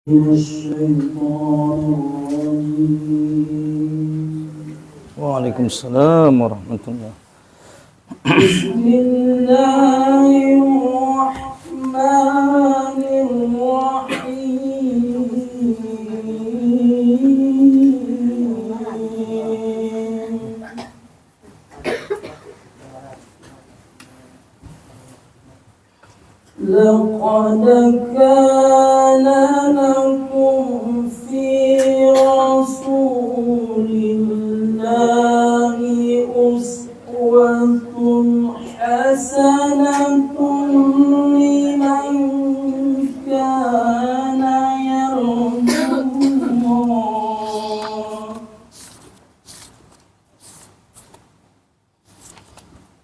Waalaikumsalam warahmatullahi wabarakatuh. لقد كان لكم في رسول الله أسوة حسنة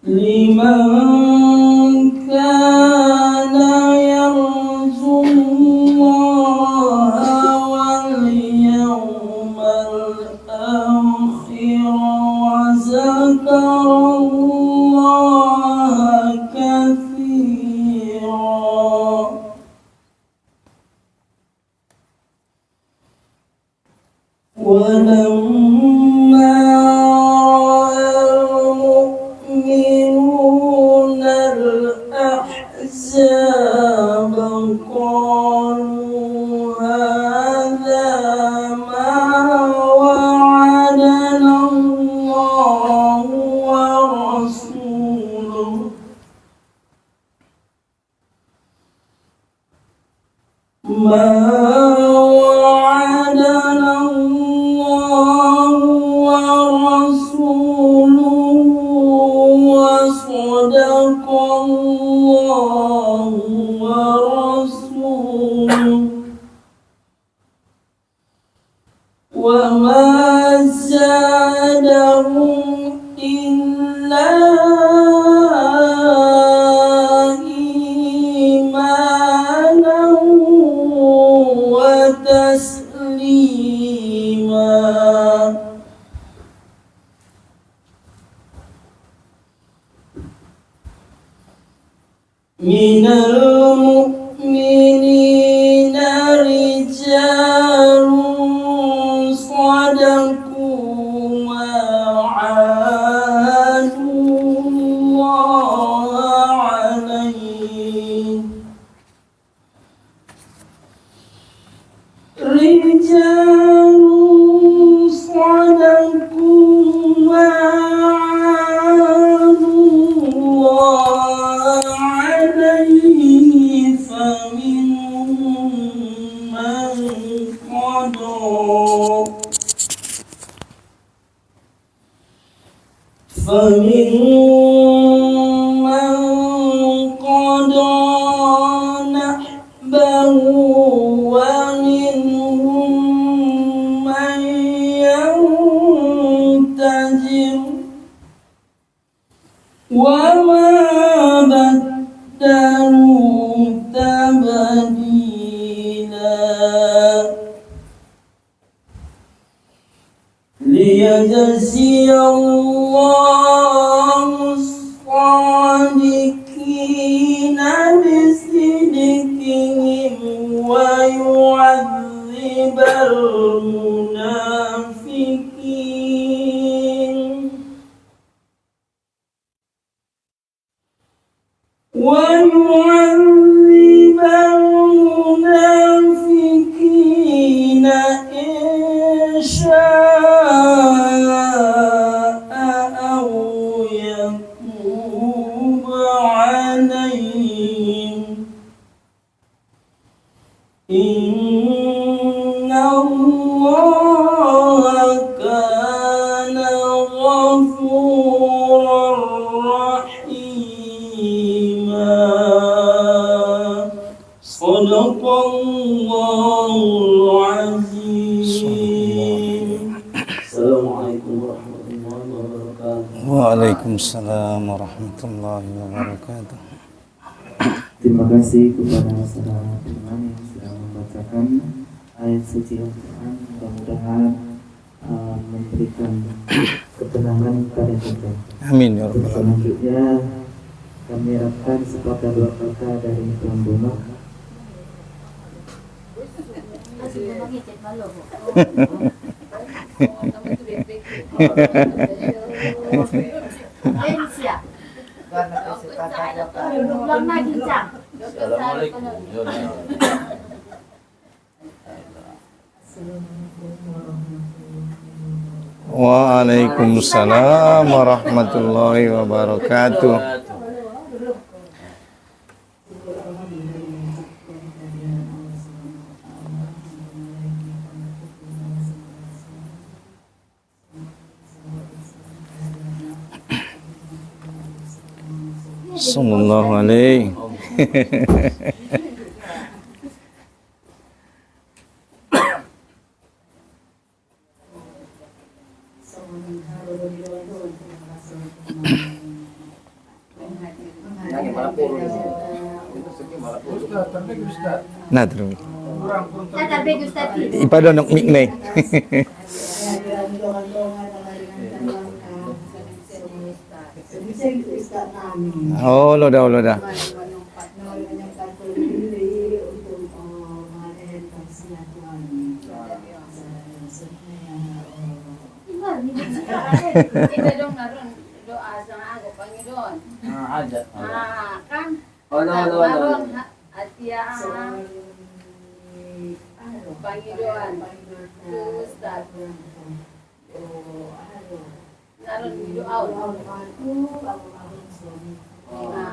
لمن كان يرجو الله واليوم الآخر وذكر الله كثيرا ولما رأى المؤمنون الأحزاب قالوا هذا ما وعدنا الله ورسوله وصدق الله ورسوله وما زادهم إلا إيمانا وتسليما من المؤمنين رجال صدقوا ما عاهدوا الله عليه رجال صدقوا ما عاهدوا الله عليه فمنهم من قضى نحبه ومنهم من ينتظر وما بدلوا تبديلا ليجزي الله الصادقين بصدقهم ويعذب المنافقين إن شاء أو يتوب عليهم إن الله كان غفورا رحيما صدق الله العظيم. Assalamualaikum warahmatullahi wabarakatuh. Waalaikumsalam warahmatullahi wabarakatuh. Terima kasih kepada saudara teman yang sudah membacakan ayat suci Al-Quran. Mudah-mudahan memberikan ketenangan kepada kita. Amin ya rabbal alamin. Selanjutnya kami harapkan sepatah dua kata dari Tuan Bono Waalaikumsalam warahmatullahi wabarakatuh. Sallallahu alaihi. Nah, terus. Ipada nok mik nih. Oh, loda. Kita dong naroon doa sa ako Panginoon. Ada. Kan? Ano. Naroon at Panginoon. Ustad. Naroon doa.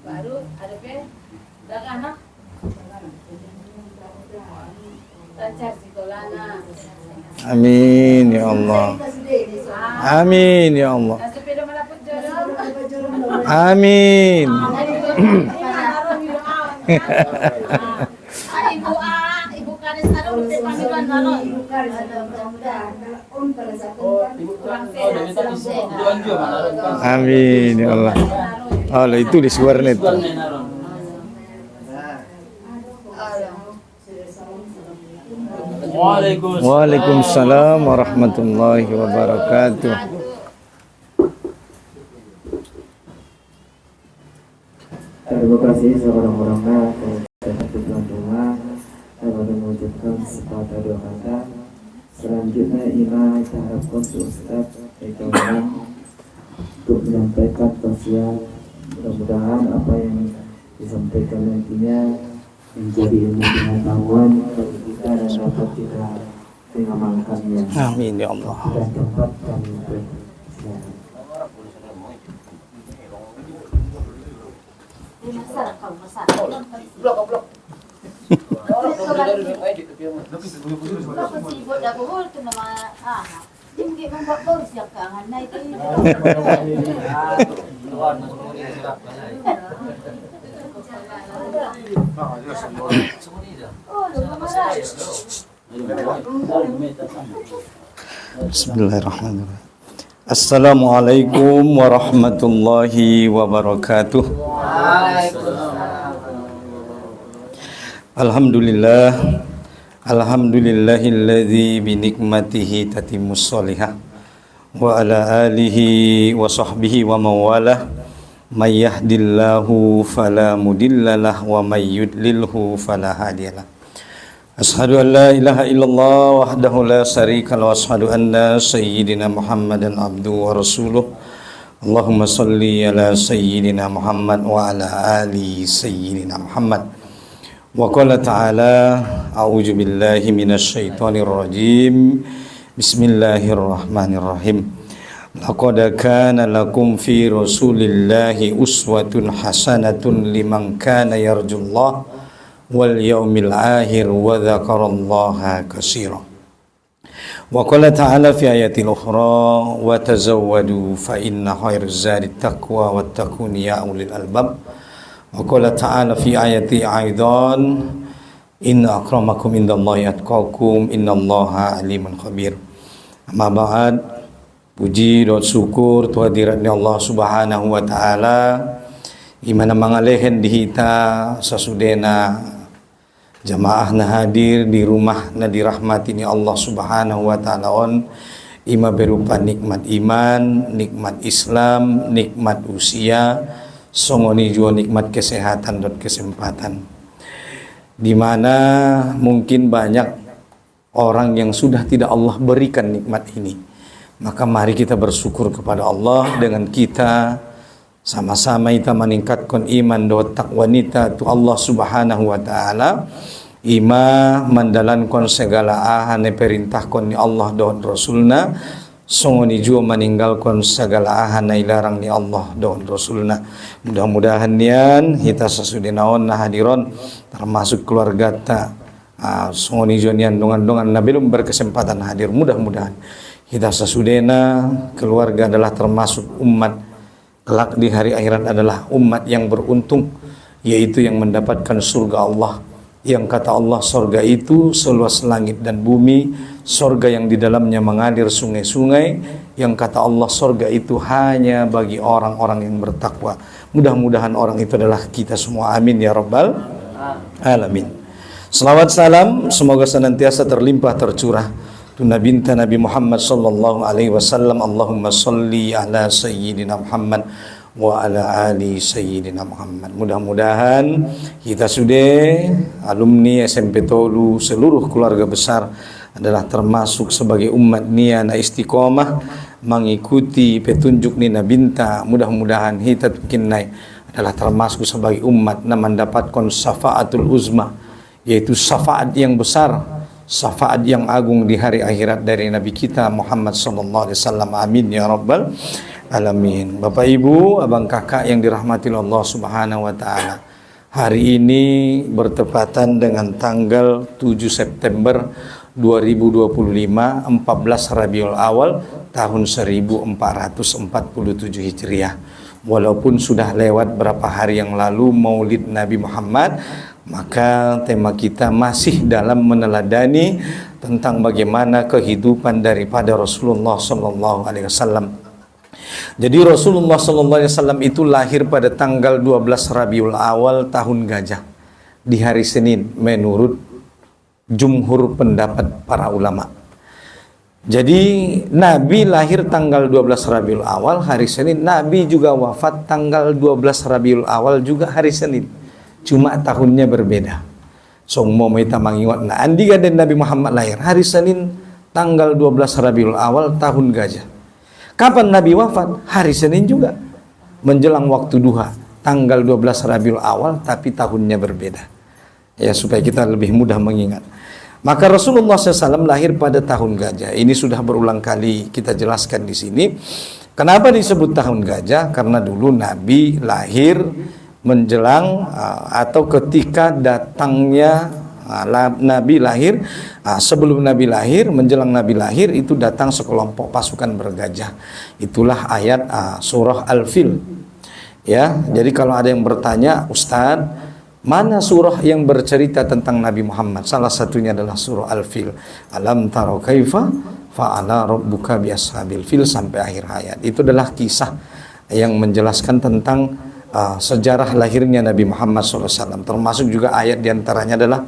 Baru ada pe? Dak anak. Lancar sekolahnya. Amin ya Allah. Amin ya Allah. Amin. Ibu Karis naroon di Panginoon naroon. Amin ya Allah. Allah itu di suaranya itu. Waalaikumsalam warahmatullahi wabarakatuh. Terima kasih seorang-orangnya dan tuan rumah dapat mengucapkan sepatah doa kata. Selanjutnya Ina kita harapkan Ustaz Ekawan untuk menyampaikan tausiah. Mudah-mudahan apa yang disampaikan nantinya menjadi ilmu pengetahuan bagi kita dan dapat kita mengamalkannya Amin ya Allah. dan dapat kami bersiap. Blok. Sibot ako ito na mga anak. Hindi membuat siya kangan na ito. Bismillahirrahmanirrahim. Assalamualaikum warahmatullahi wabarakatuh. Alhamdulillahilladzi binikmatihi tatimmus sholihah wa ala alihi wa sahbihi wa mawalah may yahdillahu fala mudhillalah wa may yudlilhu fala hadiyalah. Ashhadu an la ilaha illallah wahdahu la syarikalah wa ashhadu anna sayyidina Muhammadan abduhu wa rasuluh. Allahumma salli ala sayyidina Muhammad wa ala ali sayyidina Muhammad. Wa qala ta'ala a'udzu billahi minasy syaithanir rajim. Bismillahirrahmanirrahim. Laqad kana lakum fi Rasulillahi uswatun hasanatun liman kana yarjullaha wal yaumil akhir wa dzakarallaha katsira. Wa qala ta'ala fi ayatil ukhra wa tazawwadu fa inna khairaz zadi taqwa wattaqun ya ulil albab. Wa qala ta'ala fi ayati aidan inna akramakum indallahi atqakum innallaha alimun khabir. Amma ba'd, puji dan syukur tuhadiratnya Allah Subhanahu wa taala imana mangalehen dihita sasudena jamaah na hadir di rumah na dirahmati ni Allah Subhanahu wa taala on ima berupa nikmat iman, nikmat Islam, nikmat usia, songoni jua nikmat kesehatan dan kesempatan. di mana mungkin banyak orang yang sudah tidak Allah berikan nikmat ini. Maka mari kita bersyukur kepada Allah dengan kita sama-sama kita meningkatkan iman dan takwa nita tu Allah Subhanahu wa taala. Ima mendalankan segala ahane perintahkan ni Allah dan Rasulna, songoni juga meninggalkan segala ahane larang ni Allah dan Rasulna. Mudah-mudahan nian kita sesudinaon nah hadiron termasuk keluarga ta songoni juga nian dongan-dongan na belum berkesempatan hadir, mudah-mudahan kita sesudena keluarga adalah termasuk umat kelak di hari akhirat adalah umat yang beruntung, yaitu yang mendapatkan surga Allah. Yang kata Allah, surga itu seluas langit dan bumi, surga yang di dalamnya mengalir sungai-sungai. Yang kata Allah, surga itu hanya bagi orang-orang yang bertakwa. Mudah-mudahan orang itu adalah kita semua. Amin ya rabbal alamin. Selawat salam semoga senantiasa terlimpah tercurah tuna binta Nabi Muhammad sallallahu alaihi wasallam. Allahumma salli ala sayyidina Muhammad wa ala ali sayyidina Muhammad. Mudah-mudahan kita sudah alumni SMP Tolu seluruh keluarga besar adalah termasuk sebagai umat niana istiqomah mengikuti petunjuk Nina Binta. Mudah-mudahan kita tukinai adalah termasuk sebagai umat yang mendapatkan syafaatul uzma, yaitu syafaat yang besar, syafaat yang agung di hari akhirat dari Nabi kita Muhammad sallallahu alaihi wasallam. Amin ya rabbal alamin. Bapak Ibu, abang kakak yang dirahmati Allah Subhanahu wa taala. Hari ini bertepatan dengan tanggal 7 September 2025, 14 Rabiul Awal tahun 1447 Hijriah. Walaupun sudah lewat berapa hari yang lalu Maulid Nabi Muhammad, maka tema kita masih dalam meneladani tentang bagaimana kehidupan daripada Rasulullah sallallahu alaihi wasallam. Jadi Rasulullah sallallahu alaihi wasallam itu lahir pada tanggal 12 Rabiul Awal tahun Gajah di hari Senin menurut jumhur pendapat para ulama. Jadi Nabi lahir tanggal 12 Rabiul Awal hari Senin, Nabi juga wafat tanggal 12 Rabiul Awal juga hari Senin. Cuma tahunnya berbeda. So mau kita mengingat nah andi dan Nabi Muhammad lahir hari Senin tanggal 12 Rabiul Awal tahun Gajah. Kapan Nabi wafat? Hari Senin juga. Menjelang waktu duha, tanggal 12 Rabiul Awal, tapi tahunnya berbeda. Ya, supaya kita lebih mudah mengingat. Maka Rasulullah SAW lahir pada tahun Gajah. Ini sudah berulang kali kita jelaskan di sini. Kenapa disebut tahun Gajah? Karena dulu Nabi lahir menjelang atau ketika datangnya Nabi lahir, sebelum Nabi lahir, menjelang Nabi lahir itu datang sekelompok pasukan bergajah. Itulah ayat surah Al-Fil. Ya, jadi kalau ada yang bertanya, Ustadz, mana surah yang bercerita tentang Nabi Muhammad? Salah satunya adalah surah Al-Fil. Alam taro kaifa fa'ala rabbuka bi ashabil fil sampai akhir ayat. Itu adalah kisah yang menjelaskan tentang sejarah lahirnya Nabi Muhammad SAW. Termasuk juga ayat diantaranya adalah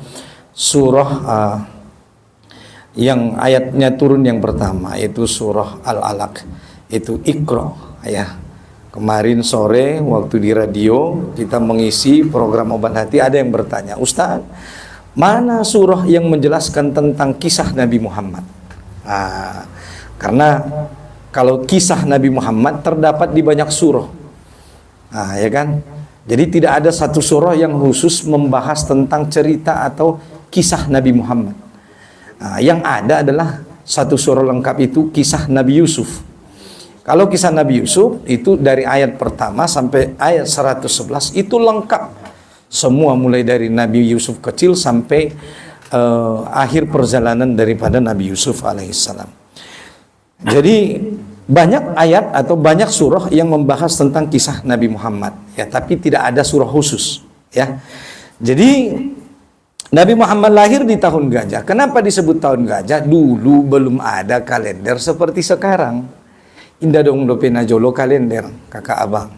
surah yang ayatnya turun yang pertama, yaitu surah Al-Alaq, itu Iqra. Ya, kemarin sore waktu di radio kita mengisi program Obat Hati, ada yang bertanya, Ustaz, mana surah yang menjelaskan tentang kisah Nabi Muhammad? Karena kalau kisah Nabi Muhammad terdapat di banyak surah, ya kan? Jadi tidak ada satu surah yang khusus membahas tentang cerita atau kisah Nabi Muhammad. Yang ada adalah satu surah lengkap, itu kisah Nabi Yusuf. Kalau kisah Nabi Yusuf itu dari ayat pertama sampai ayat 111 itu lengkap. Semua mulai dari Nabi Yusuf kecil sampai akhir perjalanan daripada Nabi Yusuf alaihissalam. Jadi banyak ayat atau banyak surah yang membahas tentang kisah Nabi Muhammad, ya, tapi tidak ada surah khusus, ya. Jadi Nabi Muhammad lahir di tahun Gajah. Kenapa disebut tahun Gajah? Dulu belum ada kalender seperti sekarang. Indah dong dopena jolo kalender, kakak abang.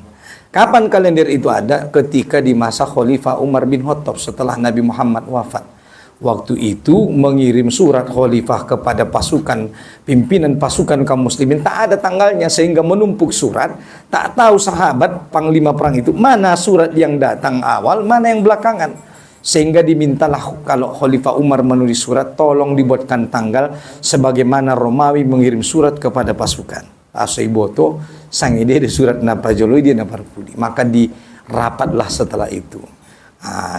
Kapan kalender itu ada? Ketika di masa Khalifah Umar bin Khattab setelah Nabi Muhammad wafat. Waktu itu mengirim surat khalifah kepada pasukan, pimpinan pasukan kaum muslimin, tak ada tanggalnya sehingga menumpuk surat. Tak tahu sahabat panglima perang itu mana surat yang datang awal, mana yang belakangan. Sehingga dimintalah kalau Khalifah Umar menulis surat, tolong dibuatkan tanggal sebagaimana Romawi mengirim surat kepada pasukan. Asaiboto sang ide di surat napajoloi dia naparpudi. Maka dirapatlah setelah itu.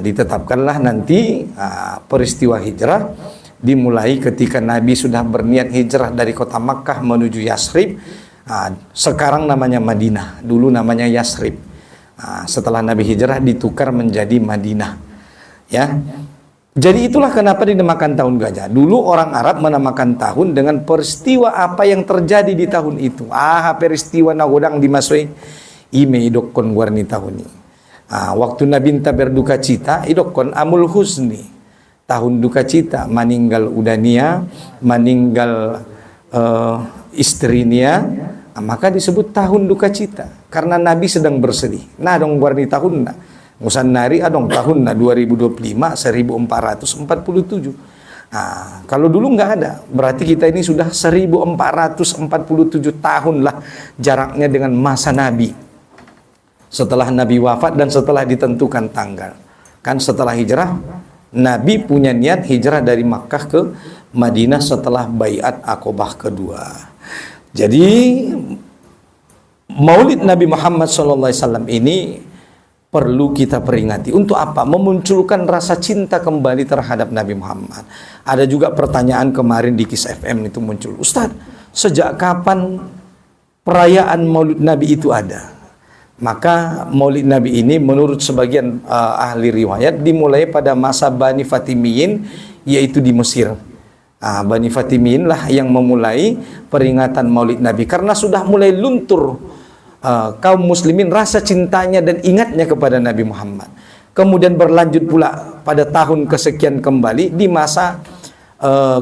Ditetapkanlah nanti peristiwa hijrah dimulai ketika Nabi sudah berniat hijrah dari kota Makkah menuju Yasrib. Sekarang namanya Madinah, dulu namanya Yasrib. Setelah Nabi hijrah ditukar menjadi Madinah. Ya, jadi itulah kenapa dinamakan tahun gajah. Dulu orang Arab menamakan tahun dengan peristiwa apa yang terjadi di tahun itu. Peristiwa nagodang dimasui ime idokon warni tahun ini. Waktu Nabi minta berduka cita, idokon amul husni, tahun duka cita, meninggal udania, meninggal istrinya, maka disebut tahun duka cita karena Nabi sedang bersedih. Nah dong warni tahun nah. Ngusan nari adong tahun na 2025 1447. Kalau dulu nggak ada, berarti kita ini sudah 1447 tahun lah jaraknya dengan masa Nabi. Setelah Nabi wafat dan setelah ditentukan tanggal. Kan setelah hijrah, Nabi punya niat hijrah dari Makkah ke Madinah setelah Baiat Aqobah kedua. Jadi Maulid Nabi Muhammad SAW ini perlu kita peringati. Untuk apa? Memunculkan rasa cinta kembali terhadap Nabi Muhammad. Ada juga pertanyaan kemarin di Kiss FM itu muncul. Ustadz, sejak kapan perayaan Maulid Nabi itu ada? Maka Maulid Nabi ini menurut sebagian ahli riwayat dimulai pada masa Bani Fatimiyin, yaitu di Mesir. Bani Fatimiyin lah yang memulai peringatan Maulid Nabi karena sudah mulai luntur kaum muslimin rasa cintanya dan ingatnya kepada Nabi Muhammad. Kemudian berlanjut pula pada tahun kesekian kembali di masa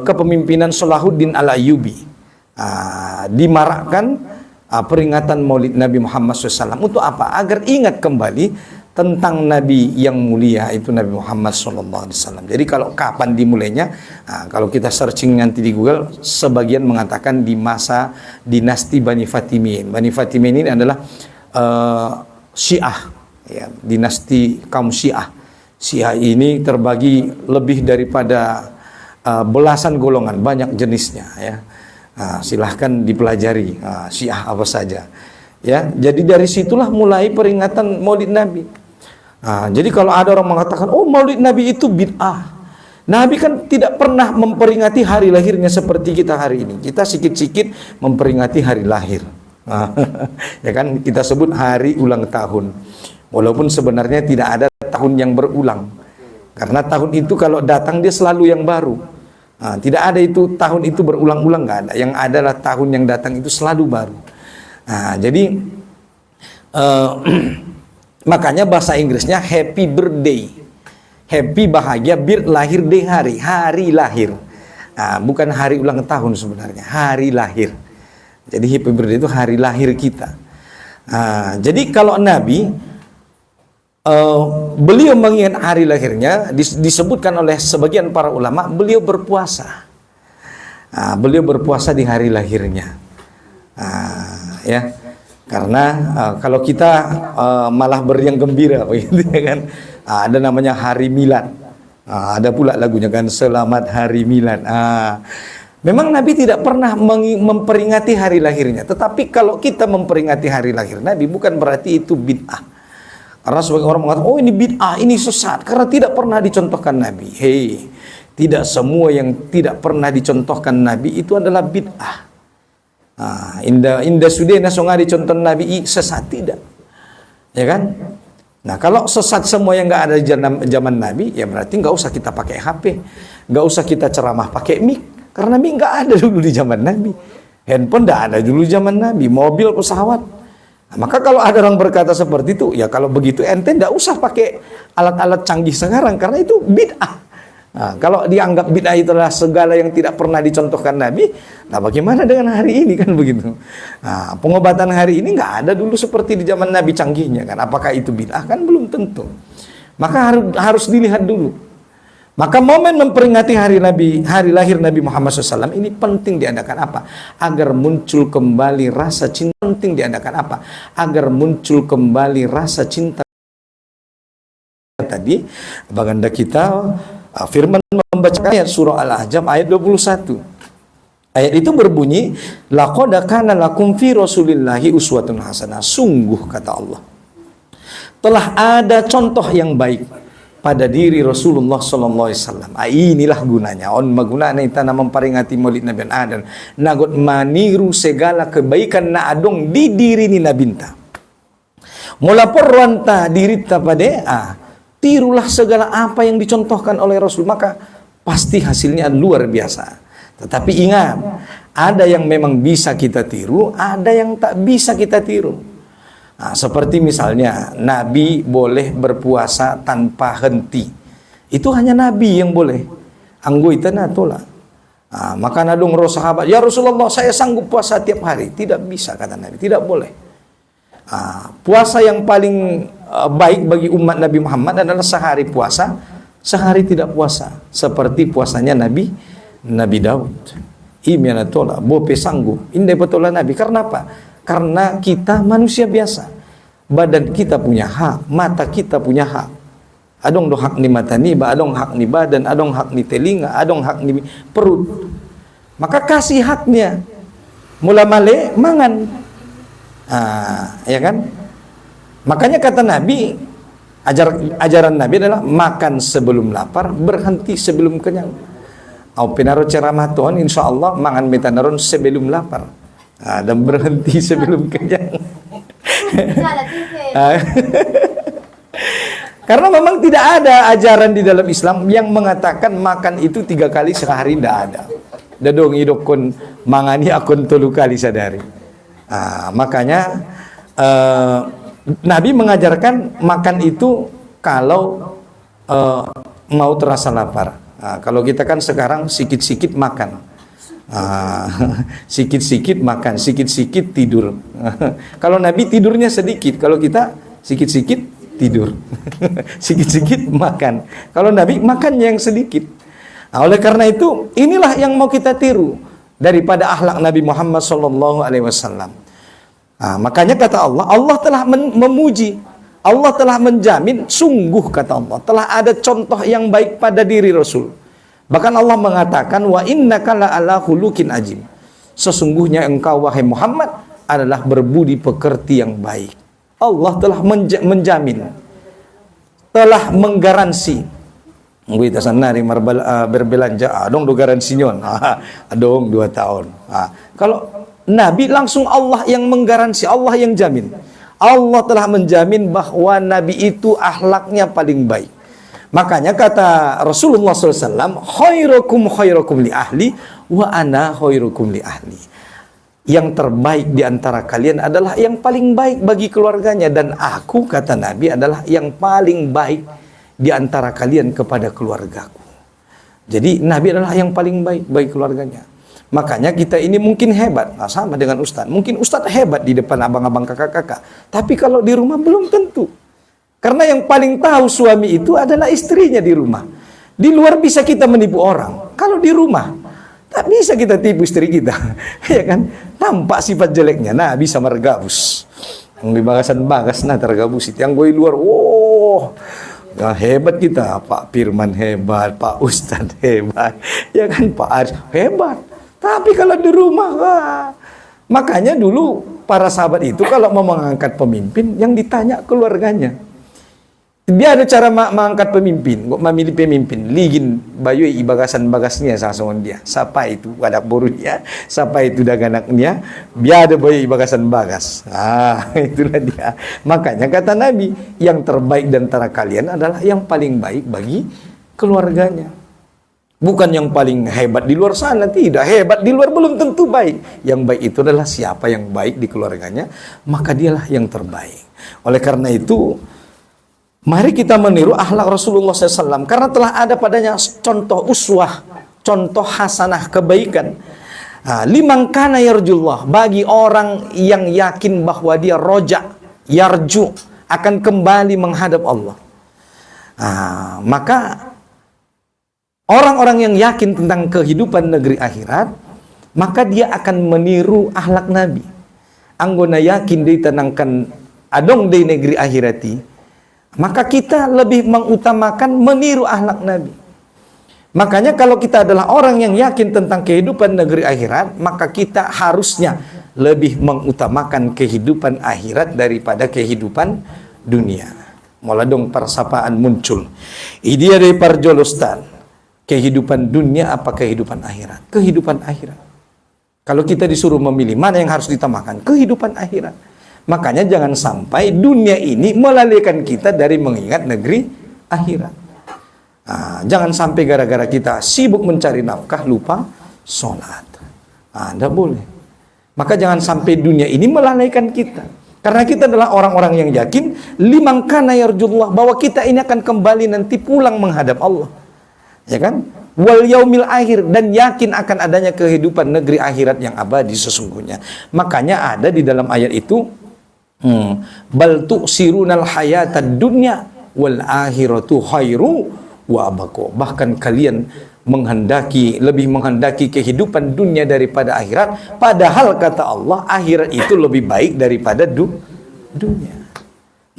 kepemimpinan Salahuddin Al-Ayyubi. Dimarakkan peringatan Maulid Nabi Muhammad SAW. Untuk apa? Agar ingat kembali tentang Nabi yang mulia, itu Nabi Muhammad SAW. Jadi kalau kapan dimulainya, kalau kita searching nanti di Google, sebagian mengatakan di masa dinasti Bani Fatimiyin. Bani Fatimiyin ini adalah Syiah, ya, dinasti kaum Syiah. Syiah ini terbagi lebih daripada belasan golongan, banyak jenisnya. Ya. Silahkan dipelajari Syiah apa saja. Ya, jadi dari situlah mulai peringatan Maulid Nabi. Jadi kalau ada orang mengatakan, oh Maulid Nabi itu bid'ah. Nabi kan tidak pernah memperingati hari lahirnya seperti kita hari ini. Kita sikit-sikit memperingati hari lahir. Ya kan, kita sebut hari ulang tahun. Walaupun sebenarnya tidak ada tahun yang berulang. Karena tahun itu kalau datang dia selalu yang baru. Tidak ada itu tahun itu berulang-ulang, nggak ada. Yang adalah tahun yang datang itu selalu baru. Jadi makanya bahasa Inggrisnya happy birthday. Happy bahagia, bir lahir day hari lahir. Bukan hari ulang tahun sebenarnya, hari lahir. Jadi happy birthday itu hari lahir kita. Jadi kalau Nabi beliau mengingat hari lahirnya, disebutkan oleh sebagian para ulama, beliau berpuasa. Beliau berpuasa di hari lahirnya. Ya. Karena kalau kita malah beriang gembira begitu kan, ada namanya hari milad, ada pula lagunya kan, selamat hari milad. Memang Nabi tidak pernah memperingati hari lahirnya, tetapi kalau kita memperingati hari lahir Nabi bukan berarti itu bid'ah. Karena sebagian orang mengatakan, oh ini bid'ah, ini sesat karena tidak pernah dicontohkan Nabi. Hei, tidak semua yang tidak pernah dicontohkan Nabi itu adalah bid'ah. Indah sudena songa dicontoh Nabi sesat, tidak, ya kan? Nah kalau sesat semua yang nggak ada di zaman Nabi, ya berarti nggak usah kita pakai HP, nggak usah kita ceramah pakai mic, karena mic nggak ada dulu di zaman Nabi, handphone nggak ada dulu zaman Nabi, mobil, pesawat. Maka kalau ada orang berkata seperti itu, ya kalau begitu ente nggak usah pakai alat-alat canggih sekarang, karena itu bid'ah. Kalau dianggap bid'ah itulah segala yang tidak pernah dicontohkan Nabi, nah bagaimana dengan hari ini kan begitu? Pengobatan hari ini nggak ada dulu seperti di zaman Nabi canggihnya kan? Apakah itu bid'ah? Kan belum tentu. Maka harus dilihat dulu. Maka momen memperingati hari lahir Nabi Muhammad SAW ini penting diadakan apa? Agar muncul kembali rasa cinta. Penting diadakan apa? Agar muncul kembali rasa cinta tadi. tadi baganda kita firman membaca ayat surah Al-Ahzab ayat 21. Ayat itu berbunyi, laqad kana lakum fi rasulillahi uswatun hasanah. Sungguh kata Allah, telah ada contoh yang baik pada diri Rasulullah sallallahu alaihi wasallam. Inilah gunanya. On magunana itana memperingati Maulid Nabi Adam. Nagot maniru segala kebaikan na adong di diri ni nabinta. Mula porwanta diri tapade tirulah segala apa yang dicontohkan oleh Rasul, maka pasti hasilnya luar biasa. Tetapi ingat, ada yang memang bisa kita tiru, ada yang tak bisa kita tiru. Seperti misalnya Nabi boleh berpuasa tanpa henti. Itu hanya Nabi yang boleh. Anggoitana tola. Maka nadung roh sahabat, ya Rasulullah, saya sanggup puasa tiap hari. Tidak bisa kata Nabi, tidak boleh. Puasa yang paling baik bagi umat Nabi Muhammad adalah sehari puasa, sehari tidak puasa. Seperti puasanya Nabi Daud. Imiana tola, bope sanggup. Indai betul Nabi. Karena apa? Karena kita manusia biasa. Badan kita punya hak, mata kita punya hak. Adong do hak ni mata ni, adong hak ni badan, adong hak ni telinga, adong hak ni perut. Maka kasih haknya. Mula male mangan. Ya kan? Makanya kata Nabi, ajaran Nabi adalah makan sebelum lapar, berhenti sebelum kenyang. Au penaro ceramah Tuhan, insya Allah mangan metanaron sebelum lapar, dan berhenti sebelum kenyang. Karena memang tidak ada ajaran di dalam Islam yang mengatakan makan itu 3 kali sehari, tidak ada. Dadong idokon mangani akun 3 kali sadari. Makanya Nabi mengajarkan makan itu kalau mau terasa lapar. Kalau kita kan sekarang sikit-sikit makan, sikit-sikit makan, sikit-sikit tidur. Kalau Nabi tidurnya sedikit, kalau kita sikit-sikit tidur, sikit-sikit makan. Kalau Nabi makannya yang sedikit. Oleh karena itu, inilah yang mau kita tiru daripada akhlak Nabi Muhammad SAW. Makanya kata Allah, Allah telah memuji, Allah telah menjamin, sungguh kata Allah, telah ada contoh yang baik pada diri Rasul. Bahkan Allah mengatakan, wa innaka la'ala khuluqin azim. Sesungguhnya engkau wahai Muhammad adalah berbudi pekerti yang baik. Allah telah menjamin, telah menggaransi. Kita sanari berbelanja, adong do garansinyon, adong 2 tahun. Kalau Nabi langsung Allah yang menggaransi, Allah yang jamin. Allah telah menjamin bahwa Nabi itu akhlaknya paling baik. Makanya kata Rasulullah SAW, khairukum li ahli wa ana khairukum li ahli. Yang terbaik di antara kalian adalah yang paling baik bagi keluarganya, dan aku kata Nabi adalah yang paling baik di antara kalian kepada keluargaku. Jadi Nabi adalah yang paling baik bagi keluarganya. Makanya kita ini mungkin hebat, sama dengan Ustadz. Mungkin Ustadz hebat di depan abang-abang kakak-kakak, tapi kalau di rumah belum tentu. Karena yang paling tahu suami itu adalah istrinya di rumah. Di luar bisa kita menipu orang, kalau di rumah tak bisa kita tipu istri kita. Ya kan? Nampak sifat jeleknya, nah bisa mergabus. Yang di bagasan-bagas nah tergabus itu. Yang gue luar, nah, hebat kita, Pak Firman hebat, Pak Ustadz hebat, ya kan, Pak Aris hebat. Tapi kalau di rumah, makanya dulu para sahabat itu kalau mau mengangkat pemimpin, yang ditanya keluarganya. Dia ada cara mengangkat pemimpin, kok memilih pemimpin. Ligin bayu ibagasan-bagasnya sasawan dia. Siapa itu anak borunya, siapa itu daganaknya, biar ada bayu ibagasan bagas. Itulah dia. Makanya kata Nabi, yang terbaik di antara kalian adalah yang paling baik bagi keluarganya. Bukan yang paling hebat di luar sana, tidak. Hebat di luar belum tentu baik. Yang baik itu adalah siapa yang baik di keluarganya, maka dialah yang terbaik. Oleh karena itu, mari kita meniru akhlak Rasulullah SAW, karena telah ada padanya contoh uswah, contoh hasanah kebaikan. Liman kana yarjullah, bagi orang yang yakin bahwa dia roja, yarju, akan kembali menghadap Allah. Maka orang-orang yang yakin tentang kehidupan negeri akhirat, maka dia akan meniru akhlak Nabi. Anggona yakin dia tenangkan adong di negeri akhirati, Maka kita lebih mengutamakan meniru akhlak Nabi. Makanya kalau kita adalah orang yang yakin tentang kehidupan negeri akhirat, maka kita harusnya lebih mengutamakan kehidupan akhirat daripada kehidupan dunia. Mulai dong persapaan muncul. Idea dari Parjolostan. Kehidupan dunia apa kehidupan akhirat? Kehidupan akhirat. Kalau kita disuruh memilih mana yang harus ditamakan, kehidupan akhirat. Makanya jangan sampai dunia ini melalaikan kita dari mengingat negeri akhirat. Jangan sampai gara-gara kita sibuk mencari nafkah lupa sholat. Tidak boleh. Maka jangan sampai dunia ini melalaikan kita. Karena kita adalah orang-orang yang yakin liman kana yarjullah, bahwa kita ini akan kembali nanti pulang menghadap Allah. Ya kan? Wal yaumil akhir, dan yakin akan adanya kehidupan negeri akhirat yang abadi sesungguhnya. Makanya ada di dalam ayat itu bal tu'sirunal hayatad dunya wal akhiratu khairu wa abqa. Bahkan kalian lebih menghendaki kehidupan dunia daripada akhirat, padahal kata Allah akhirat itu lebih baik daripada dunia.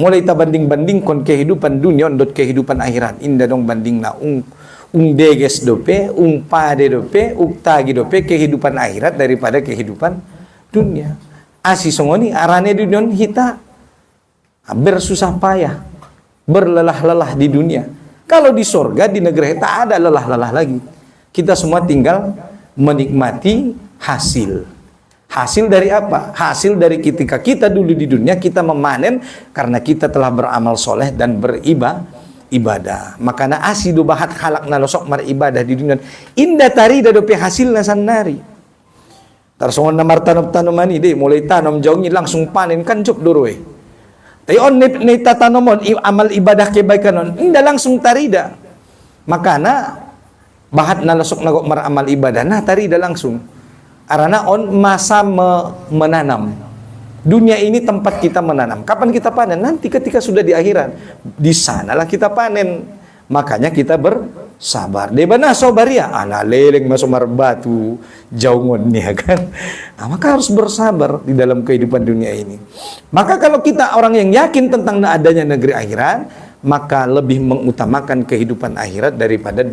Mulai kita banding-bandingkan kehidupan dunia dengan kehidupan akhirat. Indah dong bandingna deges dope, pade dope, tagi dope kehidupan akhirat daripada kehidupan dunia. Asi songoni arane dunia kita bersusah payah, berlelah-lelah di dunia. Kalau di sorga, di negeri tak ada lelah-lelah lagi. Kita semua tinggal menikmati hasil. Hasil dari apa? Hasil dari ketika kita dulu di dunia kita memanen karena kita telah beramal soleh dan ibadah. Makanya asidu bahat halak nalosok mar ibadah di dunia. Indah tari dadope hasil nasan nari. Tarsongon namar tanam deh, mulai tanam jauhnya langsung panen kan cuk doroi. Tapi on neta tanomon amal ibadah kebaikan on indah langsung tarida. Makanya bahat nalosok nagok mar amal ibadah nah tarida langsung. Arana on masa menanam. Dunia ini tempat kita menanam. Kapan kita panen? Nanti ketika sudah di akhirat. Di sanalah kita panen. Makanya kita bersabar. Debana sobaria, ana leleng masuk marbatu jaungon ya kan. Maka harus bersabar di dalam kehidupan dunia ini. Maka kalau kita orang yang yakin tentang adanya negeri akhirat, maka lebih mengutamakan kehidupan akhirat daripada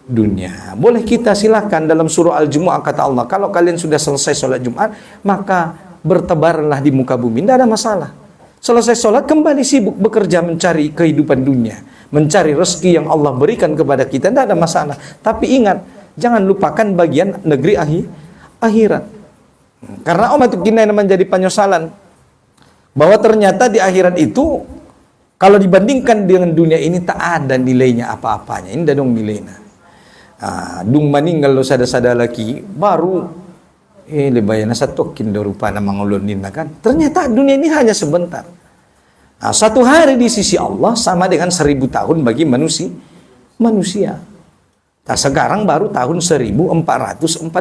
dunia. Boleh kita silakan dalam surah Al-Jumu'ah kata Allah, kalau kalian sudah selesai sholat Jumat, maka bertebarlah di muka bumi, tidak ada masalah. Selesai sholat kembali sibuk bekerja mencari kehidupan dunia, mencari rezeki yang Allah berikan kepada kita, tidak ada masalah. Tapi ingat, jangan lupakan bagian negeri akhirat. Karena itu kini menjadi penyesalan bahwa ternyata di akhirat itu kalau dibandingkan dengan dunia ini tak ada nilainya apa-apanya. Ini dong nilainya. Dung meninggal lo sada-sada lagi baru lebayana satokin do rupa na mangulunin kan. Ternyata dunia ini hanya sebentar. Satu hari di sisi Allah sama dengan 1000 tahun bagi manusia. Sekarang baru tahun 1447.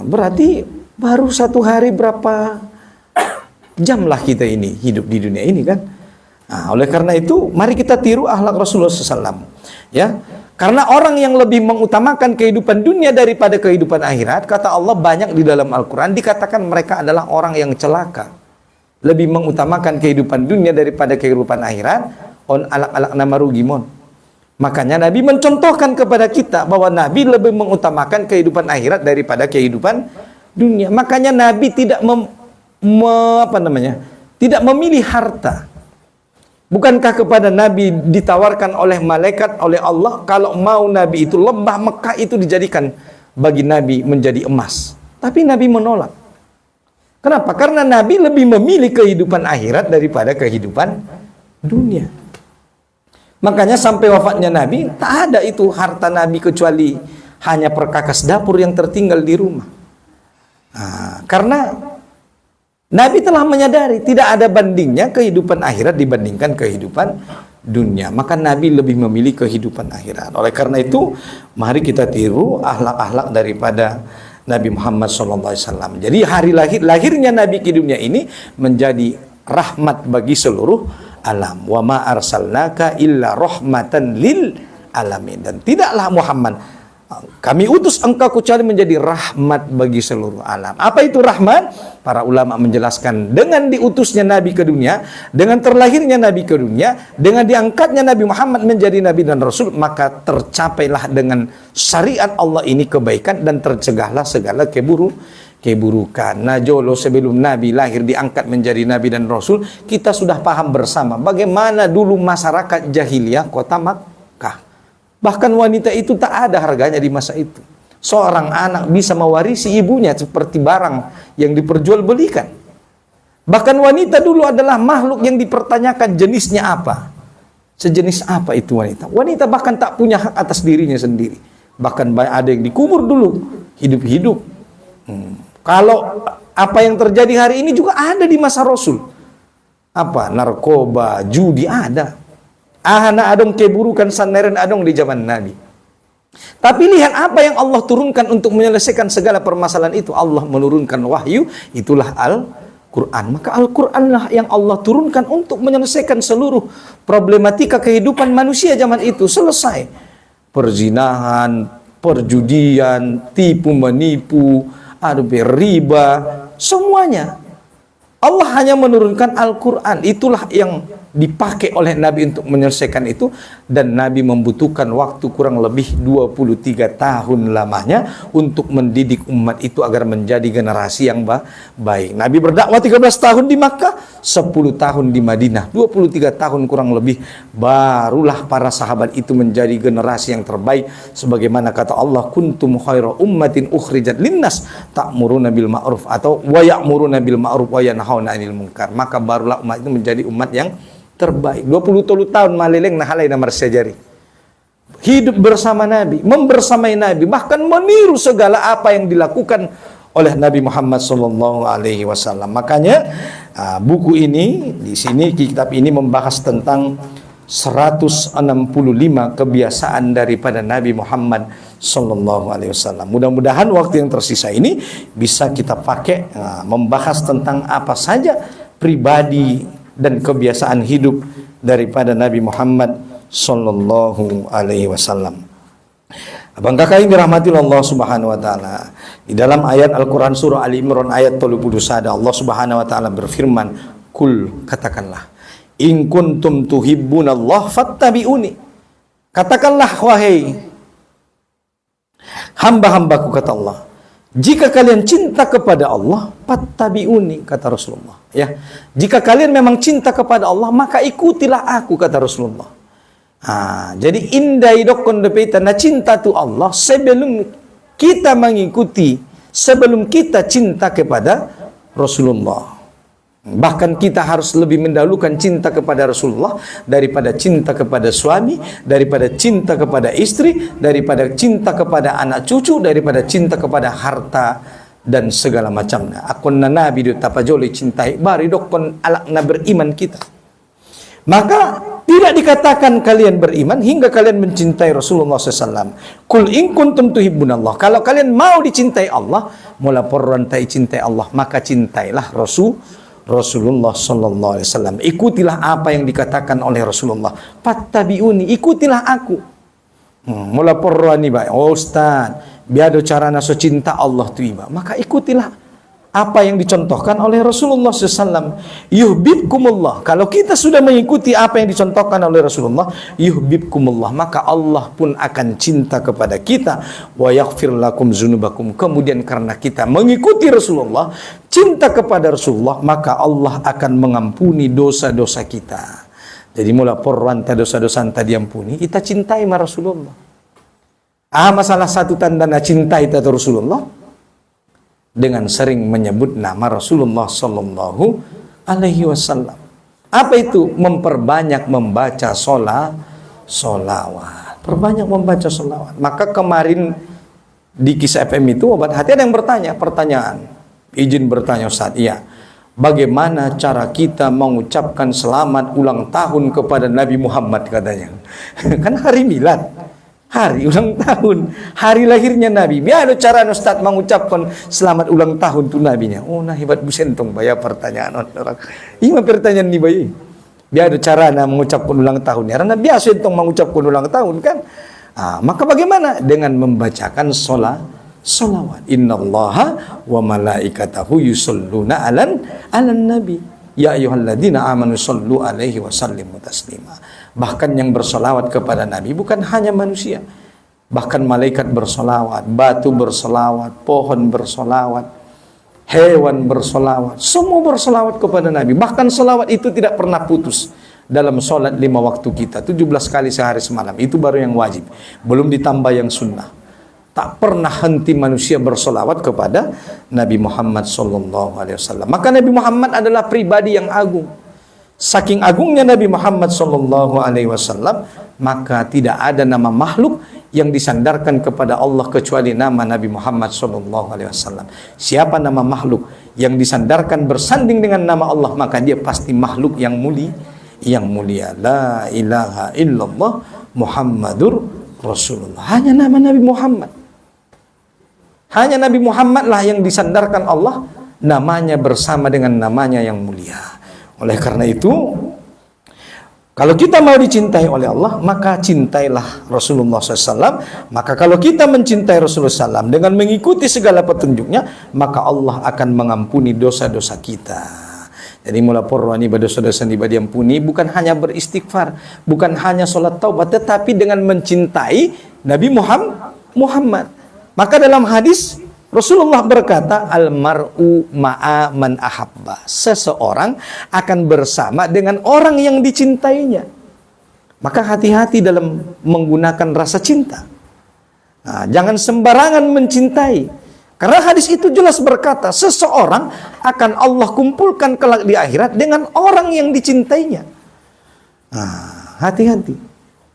Berarti baru satu hari berapa jam lah kita ini hidup di dunia ini kan. Oleh karena itu mari kita tiru akhlak Rasulullah SAW. Ya, karena orang yang lebih mengutamakan kehidupan dunia daripada kehidupan akhirat, kata Allah banyak di dalam Al-Quran dikatakan mereka adalah orang yang celaka. Lebih mengutamakan kehidupan dunia daripada kehidupan akhirat, on alak-alak nama rugimon. Makanya Nabi mencontohkan kepada kita bahwa Nabi lebih mengutamakan kehidupan akhirat daripada kehidupan dunia. Makanya Nabi tidak tidak memilih harta. Bukankah kepada Nabi ditawarkan oleh malaikat, oleh Allah, kalau mau Nabi itu lembah Mekah itu dijadikan bagi Nabi menjadi emas. Tapi Nabi menolak. Kenapa? Karena Nabi lebih memilih kehidupan akhirat daripada kehidupan dunia. Makanya sampai wafatnya Nabi, tak ada itu harta Nabi kecuali hanya perkakas dapur yang tertinggal di rumah. Karena Nabi telah menyadari tidak ada bandingnya kehidupan akhirat dibandingkan kehidupan dunia. Maka Nabi lebih memilih kehidupan akhirat. Oleh karena itu, mari kita tiru akhlak-akhlak daripada Nabi Muhammad SAW. Jadi hari lahirnya Nabi ke dunia ini menjadi rahmat bagi seluruh alam. Wa ma arsalnaka illa rahmatan lil alamin. Dan tidaklah Muhammad Kami utus engkau kecuali menjadi rahmat bagi seluruh alam. Apa itu rahmat? Para ulama menjelaskan, dengan diutusnya Nabi ke dunia, dengan terlahirnya Nabi ke dunia, dengan diangkatnya Nabi Muhammad menjadi Nabi dan Rasul, maka tercapailah dengan syariat Allah ini kebaikan dan tercegahlah segala keburukan. Nah, jolo sebelum Nabi lahir diangkat menjadi Nabi dan Rasul, kita sudah paham bersama bagaimana dulu masyarakat jahiliyah kota Makkah. Bahkan wanita itu tak ada harganya di masa itu. Seorang anak bisa mewarisi ibunya seperti barang yang diperjualbelikan. Bahkan wanita dulu adalah makhluk yang dipertanyakan jenisnya apa. Sejenis apa itu wanita? Wanita bahkan tak punya hak atas dirinya sendiri. Bahkan ada yang dikubur dulu, hidup-hidup. Kalau apa yang terjadi hari ini juga ada di masa Rasul. Apa? Narkoba, judi ada. Ahana adong keburukan saneren adong di zaman Nabi. Tapi lihat apa yang Allah turunkan untuk menyelesaikan segala permasalahan itu. Allah menurunkan wahyu, itulah Al-Quran. Maka Al-Quranlah yang Allah turunkan untuk menyelesaikan seluruh problematika kehidupan manusia zaman itu. Selesai. Perzinahan, perjudian, tipu menipu, riba, semuanya. Allah hanya menurunkan Al-Quran. Itulah yang dipakai oleh Nabi untuk menyelesaikan itu, dan Nabi membutuhkan waktu kurang lebih 23 tahun lamanya untuk mendidik umat itu agar menjadi generasi yang baik. Nabi berdakwah 13 tahun di Makkah, 10 tahun di Madinah, 23 tahun kurang lebih, barulah para sahabat itu menjadi generasi yang terbaik. Sebagaimana kata Allah, kuntum khaira ummatin ukhrijat linnas ta'muruna bil ma'ruf atau wa ya'muruna bil ma'ruf wa yanhauna 'anil munkar. Maka barulah umat itu menjadi umat yang terbaik. 20 tahun malileng nahalai namar sejari. Hidup bersama Nabi, membersamai Nabi, bahkan meniru segala apa yang dilakukan oleh Nabi Muhammad SAW. Makanya buku ini, di sini kitab ini membahas tentang 165 kebiasaan daripada Nabi Muhammad SAW. Mudah-mudahan waktu yang tersisa ini bisa kita pakai membahas tentang apa saja pribadi dan kebiasaan hidup daripada Nabi Muhammad sallallahu alaihi wasallam. Abang kakak yang dirahmati Allah Subhanahu wa taala, di dalam ayat Al-Qur'an surah Ali Imran ayat 31 Allah Subhanahu wa taala berfirman, "Kul," katakanlah, "in kuntum tuhibbunallah fattabi'uni." Katakanlah wahai hamba-hambaku, kata Allah, jika kalian cinta kepada Allah, fattabi'uni, kata Rasulullah. Ya, jika kalian memang cinta kepada Allah, maka ikutilah aku, kata Rasulullah. Jadi indai dokon depeta na cinta tu Allah sebelum kita mengikuti, sebelum kita cinta kepada Rasulullah. Bahkan kita harus lebih mendahulukan cinta kepada Rasulullah daripada cinta kepada suami, daripada cinta kepada istri, daripada cinta kepada anak cucu, daripada cinta kepada harta dan segala macamnya. Akun na nabi do tapajoli cintai bari dokon alakna beriman kita. Maka tidak dikatakan kalian beriman hingga kalian mencintai Rasulullah SAW. Kul in kuntum tuhibbunallah. Kalau kalian mau dicintai Allah, mula porran tai cintai Allah, maka cintailah Rasulullah sallallahu alaihi wasallam. Ikutilah apa yang dikatakan oleh Rasulullah. Fattabi'uni, ikutilah aku. Mula porrani ba, oh Ustaz, biado carana so cinta Allah tu iba. Maka ikutilah apa yang dicontohkan oleh Rasulullah SAW. Yuhibbukumullah. Kalau kita sudah mengikuti apa yang dicontohkan oleh Rasulullah, yuhibbukumullah, maka Allah pun akan cinta kepada kita. Wa yaghfir lakum dzunubakum. Kemudian karena kita mengikuti Rasulullah, cinta kepada Rasulullah, maka Allah akan mengampuni dosa-dosa kita. Jadi mula porranta dosa-dosa tadi diampuni, kita cintai Rasulullah. Masalah satu tanda na cintai kita Rasulullah dengan sering menyebut nama Rasulullah sallallahu alaihi wasallam. Apa itu? Memperbanyak membaca solawat. Perbanyak membaca solawat. Maka kemarin di Kisah FM itu obat hati ada yang bertanya pertanyaan. Izin bertanya Ustaz, iya. Bagaimana cara kita mengucapkan selamat ulang tahun kepada Nabi Muhammad katanya. Kan hari milad, hari ulang tahun, hari lahirnya Nabi. Biar ada cara Ustaz mengucapkan selamat ulang tahun tu nabinya. Oh nah hebat busentong bayar pertanyaan orang. Ini pertanyaan ni bayi. Biar ada cara mengucapkan ulang tahun. Karena biasa entong mengucapkan ulang tahun kan. Maka bagaimana? Dengan membacakan solawat. Innallaha wa malaikatahu yusholluna alan nabi. Ya ayyuhalladzina amanu shollu alaihi wa sallimu taslima. Bahkan yang bersolawat kepada Nabi bukan hanya manusia. Bahkan malaikat bersolawat, batu bersolawat, pohon bersolawat, hewan bersolawat. Semua bersolawat kepada Nabi. Bahkan solawat itu tidak pernah putus. Dalam sholat 5 waktu kita 17 kali sehari semalam, itu baru yang wajib, belum ditambah yang sunnah. Tak pernah henti manusia bersolawat kepada Nabi Muhammad SAW. Maka Nabi Muhammad adalah pribadi yang agung. Saking agungnya Nabi Muhammad SAW, maka tidak ada nama makhluk yang disandarkan kepada Allah kecuali nama Nabi Muhammad SAW. Siapa nama makhluk yang disandarkan bersanding dengan nama Allah, maka dia pasti makhluk yang mulia. La ilaha illallah Muhammadur Rasulullah. Hanya nama Nabi Muhammad. Hanya Nabi Muhammad lah yang disandarkan Allah namanya bersama dengan namanya yang mulia. Oleh karena itu, kalau kita mau dicintai oleh Allah, maka cintailah Rasulullah SAW. Maka kalau kita mencintai Rasulullah SAW dengan mengikuti segala petunjuknya, maka Allah akan mengampuni dosa-dosa kita. Jadi mula porwani berdosa-dosa diampuni, bukan hanya beristighfar, bukan hanya sholat taubat, tetapi dengan mencintai Nabi Muhammad. Maka dalam hadis Rasulullah berkata, almar'u ma'a man ahabba. Seseorang akan bersama dengan orang yang dicintainya. Maka hati-hati dalam menggunakan rasa cinta. Jangan sembarangan mencintai. Karena hadis itu jelas berkata, seseorang akan Allah kumpulkan kelak di akhirat dengan orang yang dicintainya. Hati-hati.